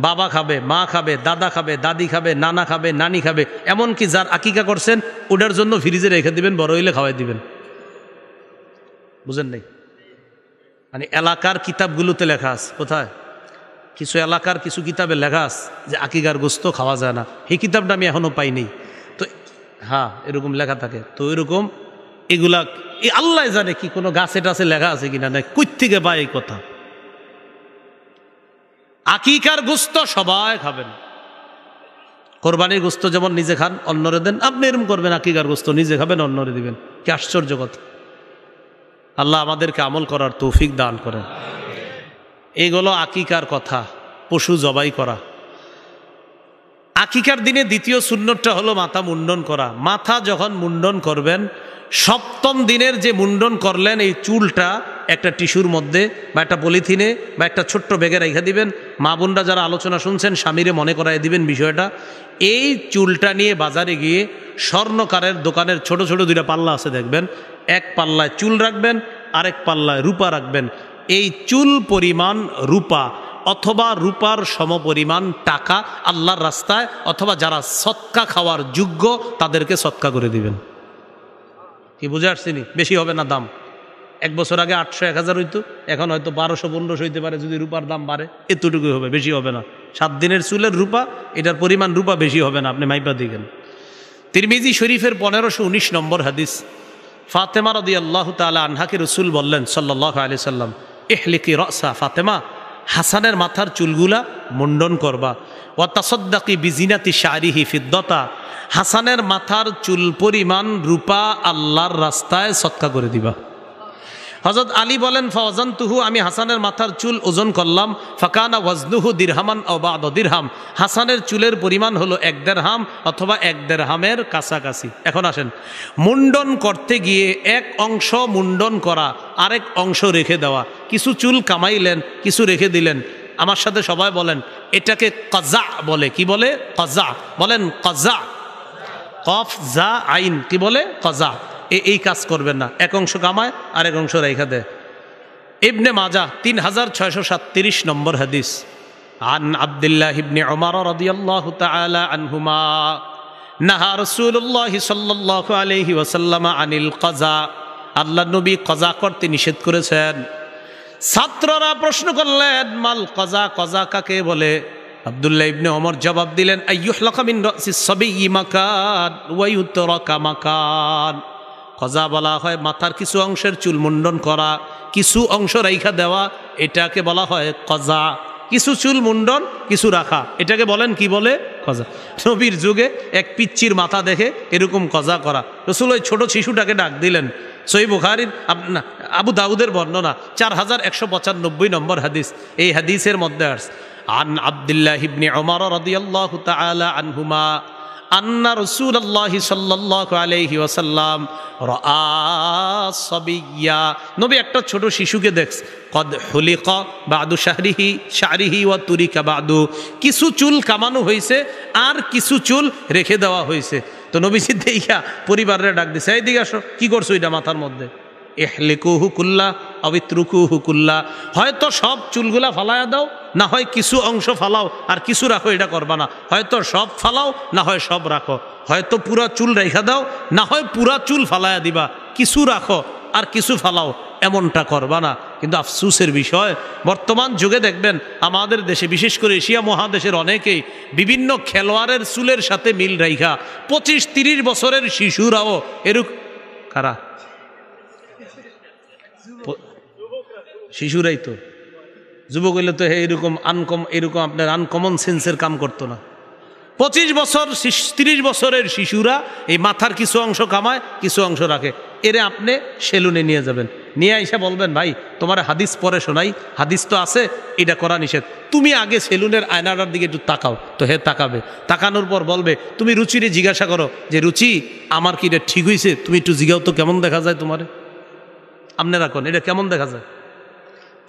বাবা খাবে, মা খাবে, দাদা খাবে, দাদি খাবে, নানা খাবে, নানি খাবে। এমনকি যার আকিকা করছেন ওটার জন্য ফ্রিজে রেখে দিবেন, বড় হইলে খাওয়াই দিবেন। বুঝেন নাই? মানে এলাকার কিতাবগুলোতে লেখা আছে। কোথায়? কিছু এলাকার কিছু কিতাবে লেখা আছে যে আকিকার গোস্ত খাওয়া যায় না। এই কিতাবটা আমি এখনো পাইনি। তো হ্যাঁ, এরকম লেখা থাকে। তো এরকম এগুলা আল্লাহ জানে কি কোনো গাছে টাছে লেখা আছে কিনা, নাই কই থেকে পায় এই কথা। আকিকার গোস্ত সবাই খাবেন। কোরবানির গোস্ত যেমন নিজে খান অন্যরে দেন, আপনি এরকম করবেন। আকিকার গোস্ত নিজে খাবেন, অন্যরে দিবেন। কি আশ্চর্য কথা! আল্লাহ আমাদেরকে আমল করার তৌফিক দান করেন। এইগুলো আকিকার কথা, পশু জবাই করা। আকিকার দিনে দ্বিতীয় সুন্নতটা হলো মাথা মুন্ডন করা। মাথা যখন মুন্ডন করবেন সপ্তম দিনের যে মুন্ডন করলেন এই চুলটা একটা টিস্যুর মধ্যে বা একটা পলিথিনে বা একটা ছোট্ট ব্যাগে রেখে দিবেন। মা বোনরা যারা আলোচনা শুনছেন স্বামীরে মনে করাই দিবেন বিষয়টা। এই চুলটা নিয়ে বাজারে গিয়ে স্বর্ণকারের দোকানের ছোট ছোট দুইটা পাল্লা আছে দেখবেন, এক পাল্লায় চুল রাখবেন, আরেক পাল্লায় রূপা রাখবেন। এই চুল পরিমাণ রূপা অথবা রূপার সমপরিমাণ টাকা আল্লাহর রাস্তায় অথবা যারা সৎকা খাওয়ার যোগ্য তাদেরকে সৎকা করে দিবেন। কি বুঝে আসছিনি? বেশি হবে না দাম। 1 বছর আগে 800-1000 হইতো, এখন হয়তো 1200-1500 হইতে পারে যদি রূপার দাম বাড়ে। এতটুকুই হবে, বেশি হবে না। 7 দিনের চুলের রূপা, এটার পরিমাণ রূপা বেশি হবে না, আপনি মাইপা দিবেন। তিরমিজি শরীফের 1519 নম্বর হাদিস, ফাতেমা রাদিয়াল্লাহু তাআলা আনহাকে রাসূল বললেন সাল্লাল্লাহু আলাইহি সাল্লাম, ইহলিকি রাসা ফাতেমা, হাসানের মাথার চুলগুলা মুন্ডন করবা। ওয়া তাসাদ্দাকি বিজিনাতি শারিহি ফিদ্দাতা, হাসানের মাথার চুল পরিমাণ রূপা আল্লাহর রাস্তায় সদকা করে দিবা। হযরত আলী বলেন, ফাওয়াজানতুহু, আমি হাসানের মাথার চুল ওজন করলাম, ফাকানা ওয়াজনুহু দিরহামান আও বা'দা দিরহাম, হাসানের চুলের পরিমাণ হলো 1 দিরহাম অথবা 1 দিরহামের কাছাকাছি। এখন আসেন, মুন্ডন করতে গিয়ে এক অংশ মুন্ডন করা, আরেক অংশ রেখে দেওয়া। কিছু চুল কামাইলেন, কিছু রেখে দিলেন। আমার সাথে সবাই বলেন, এটাকে কাজা বলে। কি বলে? কাজা। বলেন কাজা। কফ জা আইন, কি বলে? কাজা। এই কাজ করবেন না, এক অংশ কামায় আরেক অংশ রেখা দেয়। ইবনে মাজাহ 3637 নম্বর হাদিস, আন আব্দুল্লাহ ইবনে উমর রাদিয়াল্লাহু তাআলা আনহুমা নাহা রাসূলুল্লাহ সাল্লাল্লাহু আলাইহি ওয়াসাল্লাম আনিল কাজা, আল্লাহর নবী কাজা করতে নিষেধ করেছেন। ছাত্ররা প্রশ্ন করলেন, মাল কাজা, কাজা কাকে বলে? আব্দুল্লাহ ইবনে ওমর জবাব দিলেন, আইয়ুহলাকা মিন রাসিস সাবিয়্যি মাকান ওয়া ইউতরাকা মাকান। কাজা বলা হয় মাথার কিছু অংশের চুল মুন্ডন করা, কিছু অংশ রাইখা দেওয়া, এটাকে বলা হয় কাজা। কিছু চুল মুন্ডন, কিছু রাখা, এটাকে বলেন কি বলে? কাজা। নবীর যুগে এক পিচ্চির মাথা দেখে এরকম কাজা করা। রাসূল ওই ছোট শিশুটাকে ডাক দিলেন। সহিহ বুখারীর আবু দাউদের বর্ণনা 4195 নম্বর হাদিস। এই হাদিসের মধ্যে আসছে, আন আব্দুল্লাহ ইবনে উমর রাদিয়াল্লাহু তাআলা আনহুমা আন্না রাসূলুল্লাহ সাল্লাল্লাহু আলাইহি ওয়াসাল্লাম রাআ সাবিয়্যা, নবী একটা ছোট শিশুকে দেখছে, কদ হুলিকা বাদু শাহরিহি ওয়া তুরিকা বাদু, কিছু চুল কামানো হয়েছে আর কিছু চুল রেখে দেওয়া হয়েছে। তো নবীজি দেইখা পরিবারের ডাক দিছে, এই দিকে আসো, কি করছো এটা মাথার মধ্যে? ইহলিকুহু কুল্লা আও ইতরুকুহু কুল্লা, হয়তো সব চুলগুলা ফালায়া দাও, না হয় কিছু অংশ ফালাও আর কিছু রাখো, এটা করবা না। হয়তো সব ফালাও, না হয় সব রাখো। হয়তো পুরা চুল রেখা দাও, না হয় পুরা চুল ফালায়া দিবা। কিছু রাখো আর কিছু ফালাও, এমনটা করবা না। কিন্তু আফসুসের বিষয়, বর্তমান যুগে দেখবেন আমাদের দেশে, বিশেষ করে এশিয়া মহাদেশের অনেকেই বিভিন্ন খেলোয়াড়ের চুলের সাথে মিল রাইখা 25-30 বছরের শিশুরাও এরকম। কারা? শিশুরাই তো। যুবক হইলে তো এরকম এরকম আপনার আনকমন সেন্সের কাম করতো না। 25 বছর 30 বছরের শিশুরা এই মাথার কিছু অংশ কামায়, কিছু অংশ রাখে। এরে আপনি সেলুনে নিয়ে যাবেন, নিয়ে আইসা বলবেন, ভাই তোমার হাদিস পরে শোনাই, হাদিস তো আছে, এটা করা নিষেধ, তুমি আগে সেলুনের আয়নাটার দিকে একটু তাকাও। তো হে তাকাবে, তাকানোর পর বলবে, তুমি রুচিরে জিজ্ঞাসা করো যে রুচি আমার কি এটা ঠিক হয়েছে, তুমি একটু জিগাও তো কেমন দেখা যায় তোমারে, আপনি রাখুন এটা কেমন দেখা যায়।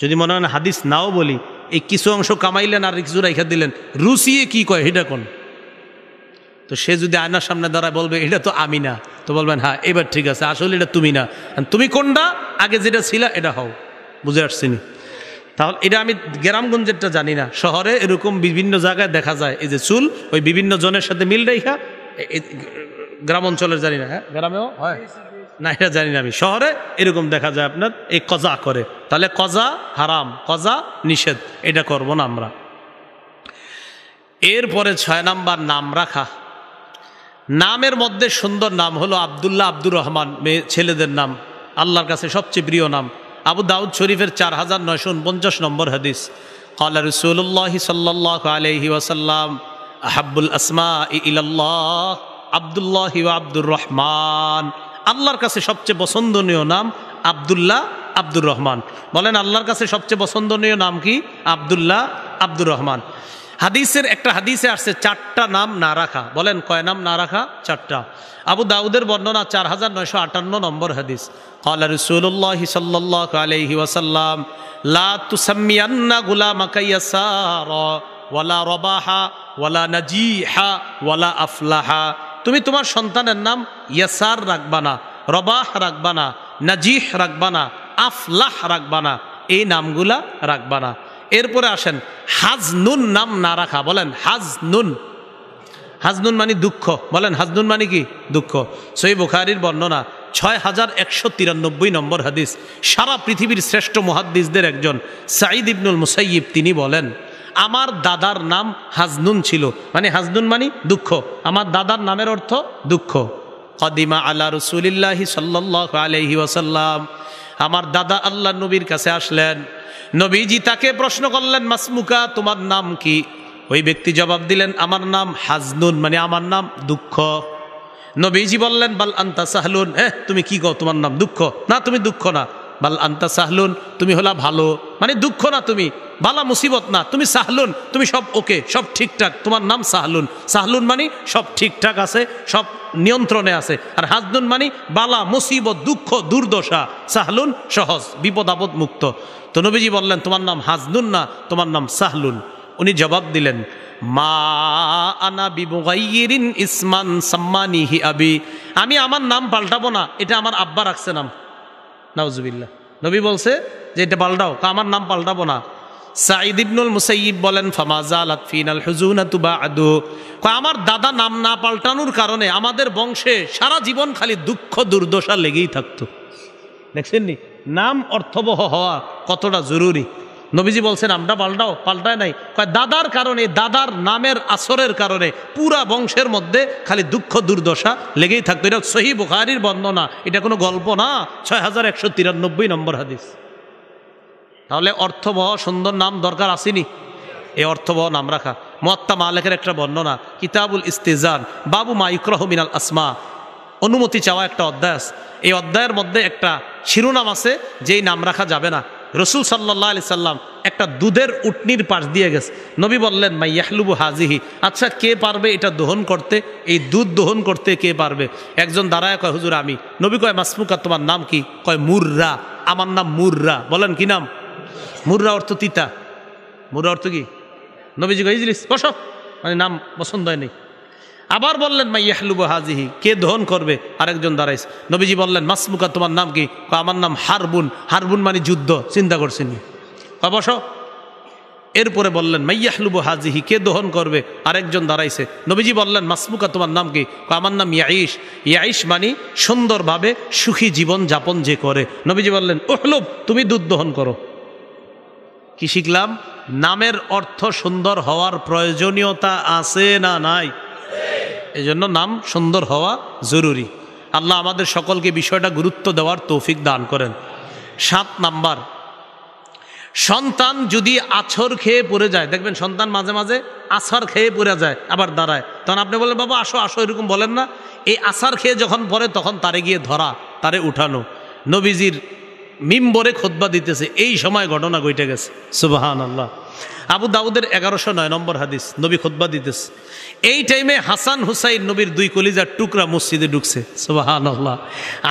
যদি মনে হয় হাদিস নাও বলি, এই কিছু অংশ কামাইলেন আর কিছু রেখা দিলেন, রুচিয়ে কি কয় এটা কোন? তো সে যদি আয়নার সামনে দাঁড়ায় বলবে এটা তো আমি না, তো বলবেন হ্যাঁ এবার ঠিক আছে, আসলে এটা তুমি না, তুমি কোনটা? আগে যেটা ছিল এটা হও। বুঝে আসছিনি? তাহলে এটা আমি গ্রামগঞ্জেরটা জানি না, শহরে এরকম বিভিন্ন জায়গায় দেখা যায় এই যে চুল ওই বিভিন্ন জনের সাথে মিল রেখা, গ্রাম অঞ্চলের জানি না। হ্যাঁ গ্রামেও হয় না, এটা জানি না আমি। শহরে এরকম দেখা যায় আপনার এই কজা করে। তাহলে কজা হারাম, কজা নিষেধ, এটা করব না আমরা। এরপরে 6 নাম্বার নাম রাখা। নামের মধ্যে সুন্দর নাম হলো আব্দুল্লাহ, আব্দুর রহমান, ছেলেদের নাম, আল্লাহর কাছে সবচেয়ে প্রিয় নাম। আবু দাউদ শরীফের 4949 নম্বর হাদিস, ক্বালা রাসূলুল্লাহ সাল্লাল্লাহু আলাইহি ওয়াসাল্লাম আহাব্বুল আসমাই ইলাল্লাহ আব্দুল্লাহ ওয়া আব্দুর রহমান, আল্লাহর কাছে সবচেয়ে পছন্দনীয় নাম আব্দুল্লাহ, আব্দুর রহমান। বলেন আল্লাহর কাছে সবচেয়ে পছন্দনীয় নাম কি? আব্দুল্লাহ, আব্দুর রহমান। হাদিসের একটা হাদিসে আসছে 4টা নাম না রাখা। বলেন কয় নাম না রাখা? 4টা। আবু দাউদের বর্ণনা 4958 নম্বর হাদিস। ক্বালা রাসূলুল্লাহ সাল্লাল্লাহু আলাইহি ওয়াসাল্লাম লা তুসাম্মিয়ান্না গুলামাকা ইয়াসারা ওয়ালা রাবাহা ওয়ালা নাজিহা ওয়ালা আফলাহা। তুমি তোমার সন্তানের নাম ইয়াসার রাখবা না, রবাহ রাখবা না, নাজিহ রাখবা না, আফলাহ রাখবা না, এই নামগুলা রাখবা না। এরপরে আসেন হাজনুন নাম না রাখা। বলেন হাজনুন। হাজনুন মানে দুঃখ। বলেন হাজনুন মানে কি? দুঃখ। সহিহ বুখারীর বর্ণনা 6193 নম্বর হাদিস। সারা পৃথিবীর শ্রেষ্ঠ মুহাদ্দিসদের একজন সাঈদ ইবনুল মুসাইয়িব তিনি বলেন, আমার দাদার নাম হাজনুন ছিল। মানে হাজনুন মানে দুঃখ। আমার দাদার নামের অর্থ দুঃখ। কদিমা আলা রাসূলিল্লাহি সাল্লাল্লাহু আলাইহি ওয়াসাল্লাম, আমার দাদা আল্লাহ নবীর কাছে আসলেন। নবীজি তাকে প্রশ্ন করলেন, মাসমুকা, তোমার নাম কি? ওই ব্যক্তি জবাব দিলেন, আমার নাম হাজনুন, মানে আমার নাম দুঃখ। নবীজি বললেন, বাল আনতা সাহলুন, তুমি কি কও, তোমার নাম দুঃখ? না, তুমি দুঃখ না। বাল আনতা সাহলুন, তুমি হলা ভালো, মানে দুঃখ না তুমি, বালা মুসিবত না, তুমি সাহলুন, তুমি সব ওকে, সব ঠিকঠাক, তোমার নাম সাহলুন। সাহলুন মানে সব ঠিকঠাক আছে, সব নিয়ন্ত্রণে আছে। আর হাজনুন মানে বালা মুসিবত, দুঃখ, দুর্দশা। সাহলুন সহজ, বিপদ আপদ মুক্ত। তো নবীজি বললেন, তোমার নাম হাজনুন না, তোমার নাম সাহলুন। উনি জবাব দিলেন, মা আনা বিমুগাইয়িরিন ইসমান সাম্মানিহি আবি, আমি আমার নাম পাল্টাবো না, এটা আমার আব্বা রাখছে নাম। নাউজুবিল্লাহ। নবী বলছে যে এটা পাল্টাও, আমার নাম পাল্টাবো না। সাঈদ ইবনুল মুসাইয়িব বলেন, ফামা জালাত ফিনাল হুজুনাতু বা'দু, আমার দাদা নাম না পাল্টানোর কারণে আমাদের বংশে সারা জীবন খালি দুঃখ দুর্দশা লেগেই থাকতো। দেখছেন নি নাম অর্থবহ হওয়া কতটা জরুরি। নবীজি বলছেন নামটা পাল্টাও, পাল্টায় নাই। দাদার কারণে, দাদার নামের আসরের কারণে পুরা বংশের মধ্যে খালি দুঃখ দুর্দশা লেগেই থাকতো। এটা সহিহ বুখারীর বর্ণনা, এটা কোনো গল্প না। 6193 নম্বর হাদিস। তাহলে অর্থবহ সুন্দর নাম দরকার আসেনি? এই অর্থবহ নাম রাখা। মুয়াত্তা মালিকের একটা বর্ণনা, কিতাবুল ইস্তিজান, বাবু মা ইকরাহু মিনাল আসমা, অনুমতি চাওয়া একটা অধ্যায় আছে। এই অধ্যায়ের মধ্যে একটা শিরোনাম আছে, যেই নাম রাখা যাবে না। রসুল সাল্লাল্লাহু আলাইহি সাল্লাম একটা দুধের উটনির পাশ দিয়ে গেছে। নবী বললেন, মাই ইয়াহলুবু হাজিহি, আচ্ছা কে পারবে এটা দহন করতে, এই দুধ দহন করতে কে পারবে? একজন দাঁড়ায় কয়, হুজুর আমি। নবী কয়, মাসমুকা, তোমার নাম কি? কয়, মুররা, আমার নাম মুররা। বলেন কি নাম? মুররা অর্থ তিতা। মুররা অর্থ কি? নবীজি কয়, ইজলিস, বসো, মানে নাম পছন্দ হয়নি। আবার বললেন, মাই ইয়াহলুবু হাজিহি, কে দহন করবে? আরেকজন দাঁড়াইছে। নবীজি বললেন, মাসমুকা, তোমার নাম কি? আমার নাম হারবুন। হারবুন মানে যুদ্ধ। চিন্তা করছেন, বসো। এরপরে বললেন, মাই ইয়াহলুবু হাজিহি, কে দহন করবে? আরেকজন দাঁড়াইছে। নবীজি বললেন, মাসমুকা, তোমার নাম কি? আমার নাম ইয়াইশ। ইয়াইশ মানে সুন্দরভাবে সুখী জীবন যাপন যে করে। নবীজি বললেন, উহলুব, তুমি দুধ দহন করো। কি শিখলাম? নামের অর্থ সুন্দর হওয়ার প্রয়োজনীয়তা আছে না নাই? এই জন্য নাম সুন্দর হওয়া জরুরি। আল্লাহ আমাদের সকলকে বিষয়টা গুরুত্ব দেওয়ার তৌফিক দান করেন। 7 নাম্বার, সন্তান যদি আছর খেয়ে পড়ে যায়, দেখবেন সন্তান মাঝে মাঝে আছর খেয়ে পড়ে যায়, আবার দাঁড়ায়, তখন আপনি বলেন, বাবা আসো আসো, এরকম বলেন না। এই আছর খেয়ে যখন পড়ে তখন তারে গিয়ে ধরা, তারে উঠানো। নবীজির মিম্বরে খুতবা দিতেছে, এই সময় ঘটনা ঘটে গেছে। সুবহানাল্লাহ। আবু দাউদের 1109 নম্বর হাদিস, নবী খুতবা দিতেছে। এই টাইমে হাসান হুসাইন, নবীর 2 কলিজার টুকরা, মসজিদে ঢুকছে। সুবহানাল্লাহ।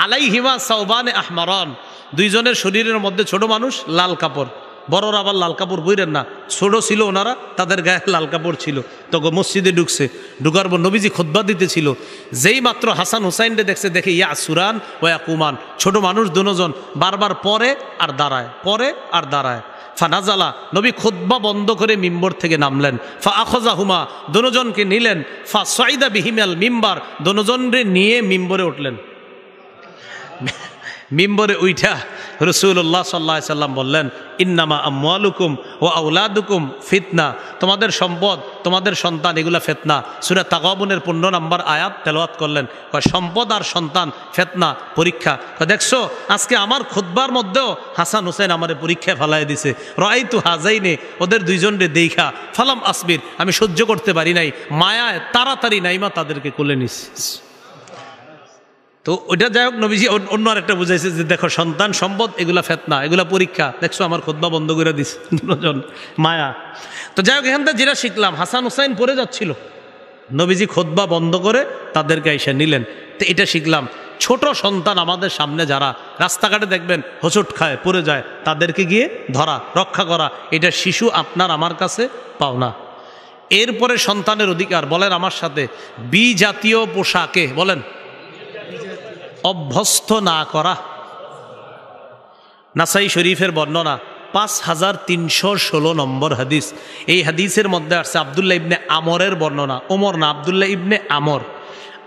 আলাইহিমা সাওবানে আহমারান, দুইজনের শরীরের মধ্যে ছোট মানুষ, লাল কাপড়। বড়রা আবার লাল কাপড় বইরেন না, ছোট ছিল ওনারা, তাদের গায়ে লাল কাপড় ছিল। তো মসজিদে ঢুকছে, ঢুকার পর নবীজি খুতবা দিতেছিল। যেই মাত্র হাসান হুসাইনরে দেখছে, দেখে ইয়া সুরান ওয়া কুমান, ছোট মানুষ দুজন বারবার পরে আর দাঁড়ায়, পরে আর দাঁড়ায়। ফানাজালা, নবী খুতবা বন্ধ করে মিম্বর থেকে নামলেন। ফা আখাযাহুমা, দুজনকে নিলেন। ফা সাইদা বিহিমাল মিম্বার, দুজনরে নিয়ে মিম্বরে উঠলেন। মিম্বরে উইঠা রাসূলুল্লাহ সাল্লাল্লাহু আলাইহি সাল্লাম বললেন, ইন্নামা আমওয়ালুকুম ওয়া আওলাদুকুম ফিতনা, তোমাদের সম্পদ, তোমাদের সন্তান, এগুলা ফিতনা। সূরা তাগাবুনের 15 নম্বর আয়াত তেলাওয়াত করলেন। সম্পদ আর সন্তান ফিতনা, পরীক্ষা। দেখছো আজকে আমার খুতবার মধ্যেও হাসান হুসাইন আমারে পরীক্ষায় ফেলায় দিছে। রাআইতু হাযাইনে, ওদের দুইজনরে দেইখা, ফালাম আসবির, আমি সহ্য করতে পারি নাই, মায়ায় তাড়াতাড়ি নাইমা তাদেরকে কোলে নিছি। তো ওইটা যাই হোক, নবীজি অন্য আরেকটা বুঝাইছে যে দেখো সন্তান সম্পদ এগুলা ফেতনা, এগুলা পরীক্ষা। দেখছো আমার খুতবা বন্ধ করে দিছে দুজন, মায়া। তো যাই হোক, এখান থেকে যেটা শিখলাম, হাসান হুসাইন পড়ে যাচ্ছিল, নবীজি খুতবা বন্ধ করে তাদেরকে এসে নিলেন। তো এটা শিখলাম, ছোট সন্তান আমাদের সামনে যারা রাস্তাঘাটে দেখবেন হোঁচট খায় পড়ে যায়, তাদেরকে গিয়ে ধরা, রক্ষা করা, এটা শিশু আপনার আমার কাছে পাওনা। এরপরে সন্তানের অধিকার, বলেন আমার সাথে, বিজাতীয় পোশাকে বলেন অভ্যস্ত না করা। নাসাই শরীফের বর্ণনা 5316 নম্বর হাদিস। এই হাদিসের মধ্যে আসছে আব্দুল্লাহ ইবনে আমরের বর্ণনা, ওমর না, আব্দুল্লাহ ইবনে আমর,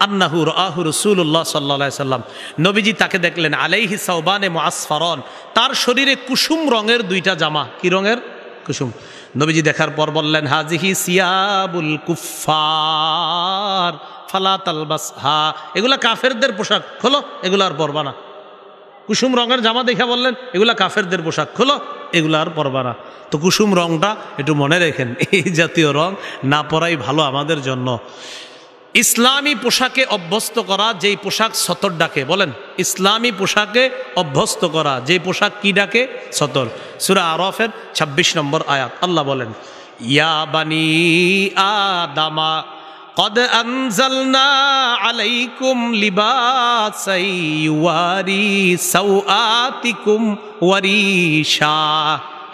আন্নাহু রাআহু রাসূলুল্লাহ সাল্লাল্লাহু আলাইহি সাল্লাম, নবীজি তাকে দেখলেন, আলাইহি সাওবানে মুআসফারান, তার শরীরে কুসুম রঙের দুইটা জামা। কি রঙের? কুসুম। নবীজি দেখার পর বললেন, হাজিহি সিয়াবুল কুফফার ফালা তালবাসহা, এগুলা কাফেরদের পোশাক, খোলো, এগুলো আর পরবা না। কুসুম রঙের জামা দেখা বললেন এগুলা কাফেরদের পোশাক, খোলো, এগুলো আর পরবা না। তো কুসুম রংটা একটু মনে রেখেন, এই জাতীয় রং না পরাই ভালো আমাদের জন্য। ইসলামী পোশাকে অভ্যস্ত করা, যেই পোশাক সতর ডাকে, বলেন ইসলামী পোশাকে অভ্যস্ত করা, যেই পোশাক কি ডাকে? সতর। সূরা আরাফের 26 নম্বর আয়াত, আল্লাহ বলেন, ইয়া বানি আদামা কদ আনজালনা আলাইকুম লিবাসাই ইউয়ারি সাওআতিকুম ওয়ারিশা,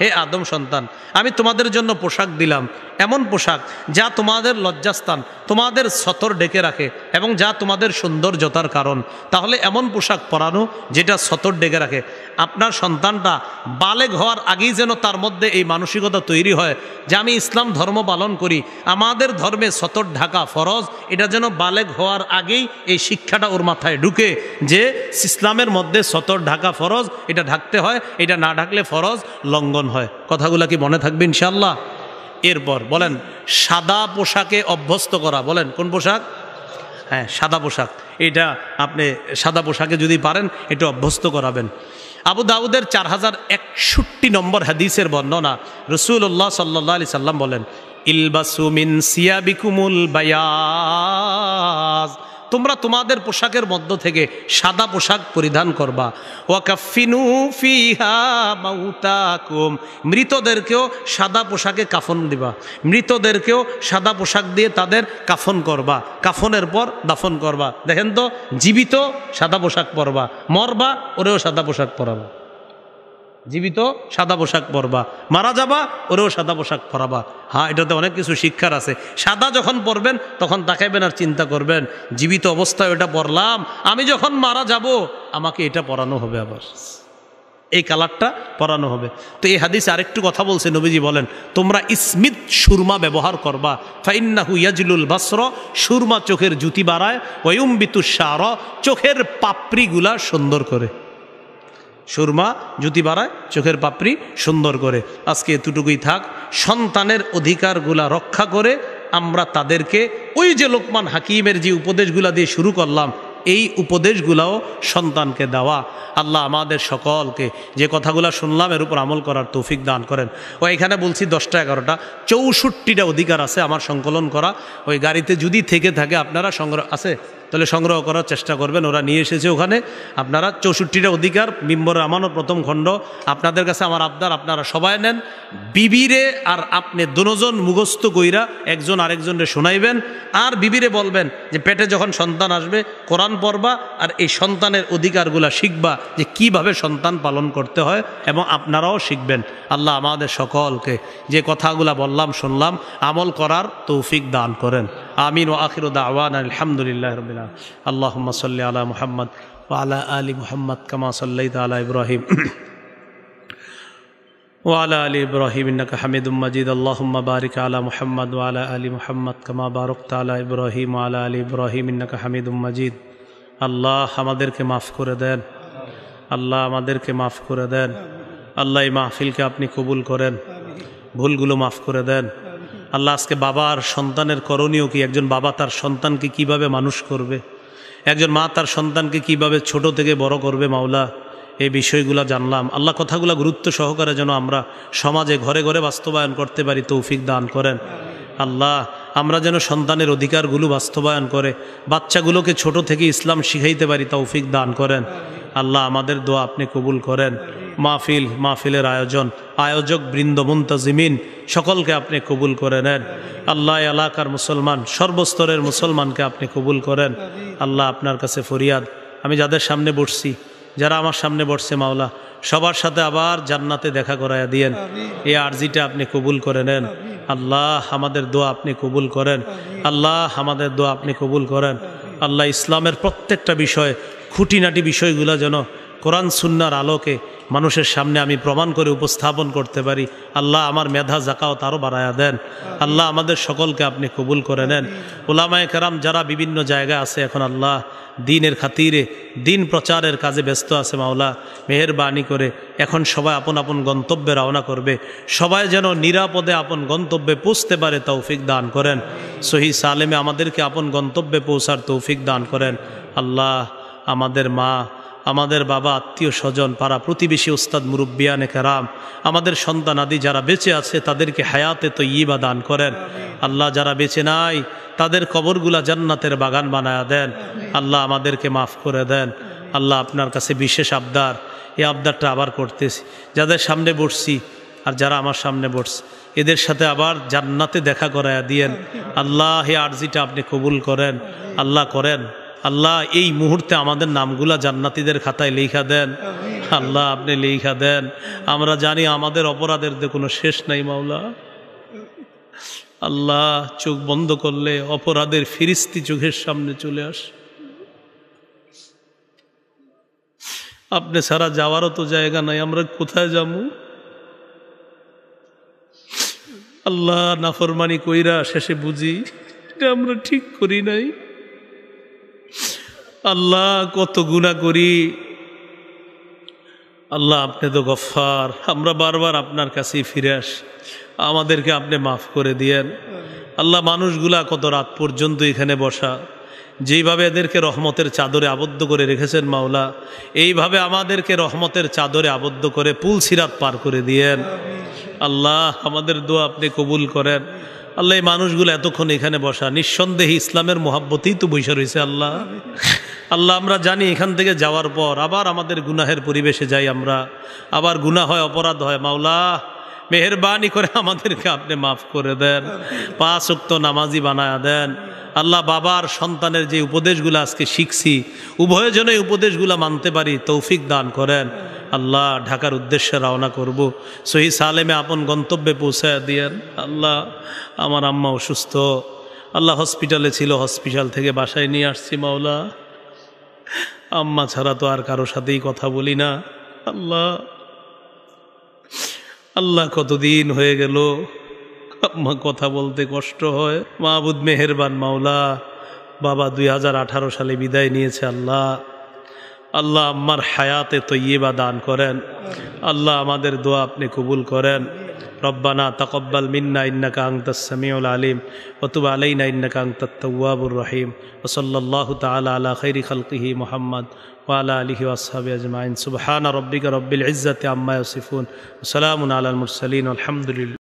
হে আদম সন্তান, আমি তোমাদের জন্য পোশাক দিলাম, এমন পোশাক যা তোমাদের লজ্জাস্থান, তোমাদের সতর ডেকে রাখে এবং যা তোমাদের সৌন্দর্যতার কারণ। তাহলে এমন পোশাক পরানো যেটা সতর ডেকে রাখে। আপনার সন্তানটা বালেগ হওয়ার আগেই যেন তার মধ্যে এই মানসিকতা তৈরি হয় যে আমি ইসলাম ধর্ম পালন করি, আমাদের ধর্মে সতর ঢাকা ফরজ, এটা যেন বালেগ হওয়ার আগেই এই শিক্ষাটা ওর মাথায় ঢুকে যে ইসলামের মধ্যে সতর ঢাকা ফরজ, এটা ঢাকতে হয়, এটা না ঢাকলে ফরজ লঙ্ঘন হয়। কথাগুলো কি মনে থাকবে ইনশাআল্লাহ? এরপর বলেন সাদা পোশাকে অভ্যস্ত করা, বলেন কোন পোশাক? হ্যাঁ, সাদা পোশাক। এটা আপনি সাদা পোশাকে যদি পারেন এটা অভ্যস্ত করাবেন। আবু দাউদের 4061 নম্বর হাদিসের বর্ণনা, রাসূলুল্লাহ সাল্লাল্লাহু আলাইহি সাল্লাম বলেন, ইলবাসু মিন সিয়াবিকুমুল বায়াজ, তোমরা তোমাদের পোশাকের মধ্য থেকে সাদা পোশাক পরিধান করবা। ওয়াকাফিনু ফিহা মাউতাকুম, মৃতদেরকেও সাদা পোশাকে কাফন দিবা, মৃতদেরকেও সাদা পোশাক দিয়ে তাদের কাফন করবা, কাফনের পর দাফন করবা। দেখেন তো, জীবিত সাদা পোশাক পরবা, মরবা ওরেও সাদা পোশাক পরাবা, জীবিত সাদা পোশাক পরবা, মারা যাবা ওরেও সাদা পোশাক পরাবা। হ্যাঁ, এটাতে অনেক কিছু শিক্ষার আছে। সাদা যখন পরবেন তখন তাকাইবেন আর চিন্তা করবেন, জীবিত অবস্থায় ওটা পরলাম, আমি যখন মারা যাব আমাকে এটা পরানো হবে, আবার এই কালারটা পরানো হবে। তো এই হাদিসে আরেকটু কথা বলছে, নবীজি বলেন, তোমরা ইসমিত সুরমা ব্যবহার করবা, ফাইন্নাহু ইয়াজলুল বাসর, সুরমা চোখের জুতি বাড়ায়, ওয়ুমবিতুশ শার, চোখের পাপড়িগুলা সুন্দর করে। সুরমা জুতি বাড়ায়, চোখের পাপড়ি সুন্দর করে। আজকে এতটুকুই থাক। সন্তানের অধিকারগুলা রক্ষা করে আমরা তাদেরকে ওই যে লোকমান হাকিমের যে উপদেশগুলা দিয়ে শুরু করলাম, এই উপদেশগুলাও সন্তানকে দেওয়া। আল্লাহ আমাদের সকলকে যে কথাগুলো শুনলাম এর উপর আমল করার তৌফিক দান করেন। ও এখানে বলছি 10টা 11টা 64টা অধিকার আছে আমার সংকলন করা। ওই গাড়িতে যদি থেকে থাকে আপনারা সংগ্রহ আছে তাহলে সংগ্রহ করার চেষ্টা করবেন, ওরা নিয়ে এসেছে ওখানে। আপনারা 64টা অধিকার, মিম্বরের আমানত প্রথম খণ্ড। আপনাদের কাছে আমার আবদার, আপনারা সবাই নেন, বিবিরে আর আপনি দুজন মুখস্থ কইরা একজন আরেকজনকে শোনাইবেন, আর বিবিরে বলবেন যে পেটে যখন সন্তান আসবে কোরআন পড়বা আর এই সন্তানের অধিকারগুলা শিখবা, যে কিভাবে সন্তান পালন করতে হয়, এবং আপনারাও শিখবেন। আল্লাহ আমাদের সকলকে যে কথাগুলা বললাম শুনলাম আমল করার তৌফিক দান করেন। আমিন। ওয়া আখিরু দাওয়ানা আলহামদুলিল্লাহি রাব্বিল আলামিন। আল্লাহুম্মা সাল্লি আলা মুহাম্মদ ওয়া আলা আলি মুহাম্মদ কামা সাল্লাইতা আলা ইব্রাহিম ওয়া আলা আলি ইব্রাহিম ইন্নাকা হামিদুম মাজিদ। আল্লাহুম্মা বারিক আলা মুহাম্মদ ওয়া আলা আলি মুহাম্মদ কামা বারাকতা আলা ইব্রাহিম ওয়া আলা আলি ইব্রাহিম ইন্নাকা হামিদুম মাজিদ। আল্লাহ আমাদেরকে মাফ করে দেন, আল্লাহ আমাদেরকে মাফ করে দেন। আল্লাহ এই মাহফিলকে আপনি কবুল করেন, ভুলগুলো মাফ করে দেন। আল্লাহ আজকে বাবার সন্তানের করণীয় কি, একজন বাবা তার সন্তানকে কিভাবে মানুষ করবে, একজন মা তার সন্তানকে কিভাবে ছোট থেকে বড় করবে, মাওলা এই বিষয়গুলো জানলাম। আল্লাহ কথাগুলো গুরুত্ব সহকারে যেন আমরা সমাজে ঘরে ঘরে বাস্তবায়ন করতে পারি, তৌফিক দান করেন। আল্লাহ আমরা যেন সন্তানের অধিকারগুলো বাস্তবায়ন করে বাচ্চাগুলোকে ছোট থেকে ইসলাম শিখাইতে পারি তৌফিক দান করেন। আল্লাহ আমাদের দোয়া আপনি কবুল করেন। মাহফিলের আয়োজক বৃন্দ মুনতাজিমিন সকলকে আপনি কবুল করে নেন। আল্লাহ এলাকার মুসলমান সর্বস্তরের মুসলমানকে আপনি কবুল করেন। আল্লাহ আপনার কাছে ফরিয়াদ, আমি যাদের সামনে বসছি, যারা আমার সামনে বসছে মাওলা, সবার সাথে আবার জান্নাতে দেখা করাইয়া দিয়েন। এই আরজিটা আপনি কবুল করে নেন। আল্লাহ আমাদের দোয়া আপনি কবুল করেন। আল্লাহ আমাদের দোয়া আপনি কবুল করেন। আল্লাহ ইসলামের প্রত্যেকটা বিষয়, খুঁটিনাটি বিষয়গুলো যেন কোরআন সুন্নাহর আলোকে মানুষের সামনে আমি প্রমাণ করে উপস্থাপন করতে পারি। আল্লাহ আমার মেধা জাকাত আরও বাড়ায়া দেন। আল্লাহ আমাদের সকলকে আপনি কবুল করে নেন। উলামায়ে কেরাম যারা বিভিন্ন জায়গায় আছে এখন আল্লাহ দ্বীনের খাতিরে দ্বীন প্রচারের কাজে ব্যস্ত আছে মাওলা, মেহেরবানি করে এখন সবাই আপন আপন গন্তব্যে রওনা করবে, সবাই যেন নিরাপদে আপন গন্তব্যে পৌঁছতে পারে তৌফিক দান করেন। সহি সালেমে আমাদেরকে আপন গন্তব্যে পৌঁছার তৌফিক দান করেন। আল্লাহ আমাদের মা, আমাদের বাবা, আত্মীয় স্বজন, পাড়া প্রতিবেশী, উস্তাদ মুরব্বিয়ানে কেরাম, আমাদের সন্তান আদি যারা বেঁচে আছে তাদেরকে হায়াতে তয়্যিবা দান করেন। আল্লাহ যারা বেঁচে নাই তাদের কবরগুলা জান্নাতের বাগান বানায়া দেন। আল্লাহ আমাদেরকে মাফ করে দেন। আল্লাহ আপনার কাছে বিশেষ আবদার, এই আবদারটা আবার করতেছি, যাদের সামনে বসছি আর যারা আমার সামনে বসছে এদের সাথে আবার জান্নাতে দেখা করায়া দিয়েন। আল্লাহ এই আরজিটা আপনি কবুল করেন। আল্লাহ করেন। আল্লাহ এই মুহূর্তে আমাদের নামগুলা জান্নাতীদের খাতায় লেখা দেন। আল্লাহ আপনি লেখা দেন। আমরা জানি আমাদের অপরাধের তো কোনো শেষ নাই মাওলা। আল্লাহ চোখ বন্ধ করলে অপরাধের ফিরিস্তি চোখের সামনে চলে আসে। আপনি ছাড়া যাওয়ারও তো জায়গা নাই, আমরা কোথায় যাবো? আল্লাহ নাফরমানি কইরা শেষে বুঝি এটা আমরা ঠিক করি নাই। আল্লাহ কত গুনাহ করি। আল্লাহ আপনি তো গফফার, আমরা বারবার আপনার কাছেই ফিরে আসি, আমাদেরকে আপনি মাফ করে দিয়েন। আল্লাহ মানুষগুলা কত রাত পর্যন্ত এখানে বসা, যেইভাবে এদেরকে রহমতের চাদরে আবদ্ধ করে রেখেছেন মাওলা, এইভাবে আমাদেরকে রহমতের চাদরে আবদ্ধ করে পুল সিরাত পার করে দিয়েন। আল্লাহ আমাদের দোয়া আপনি কবুল করেন। আল্লাহ এই মানুষগুলো এতক্ষণ এখানে বসা নিঃসন্দেহে ইসলামের মোহাব্বতেই তো বৈশা রয়েছে। আল্লাহ আল্লাহ আমরা জানি এখান থেকে যাওয়ার পর আবার আমাদের গুনাহের পরিবেশে যাই, আমরা আবার গুনাহ হয়, অপরাধ হয়। মাওলা মেহেরবানি করে আমাদেরকে আপনি মাফ করে দেন, 5 ওয়াক্ত নামাজি বানায়া দেন। আল্লাহ বাবার সন্তানের যে উপদেশগুলো আজকে শিখছি উভয়জনে উপদেশগুলো মানতে পারি তৌফিক দান করেন। আল্লাহ ঢাকার উদ্দেশ্যে রওনা করব, সহি সালেমে আপন গন্তব্যে পৌঁছায় দিয়েন। আল্লাহ আমার আম্মা অসুস্থ, আল্লাহ হসপিটালে ছিল, হসপিটাল থেকে বাসায় নিয়ে আসছি মাওলা। আম্মা ছাড়া তো আর কারো সাথেই কথা বলি না। আল্লাহ আল্লাহ কতদিন হয়ে গেল আম্মা কথা বলতে কষ্ট হয়। মাহবুদ মেহেরবান মাওলা, বাবা 2018 সালে বিদায় নিয়েছে। আল্লাহ আল্লাহ আম্মার হায়াতে তয়্যিবা দান করেন। আল্লাহ আমাদের দোয়া আপনি কবুল করেন। রব্বানা তাকাব্বাল মিন্না ইন্নাকা আনতাস সামিউল আলিম ওয়া তুব আলাইনা ইন্নাকা আনতাত তাওয়াবুর রহিম ওয়া সাল্লাল্লাহু তাআলা আলা খাইরি খালকিহি মুহাম্মদ ওয়া আলা আলিহি ওয়া আসহাবিহি আজমাইন। সুবহানা রাব্বিকা রাব্বিল ইজ্জাতি আম্মা ইয়াসিফুন ওয়া সালামুন আলাল মুরসালিন আলহামদুলিল্লাহ।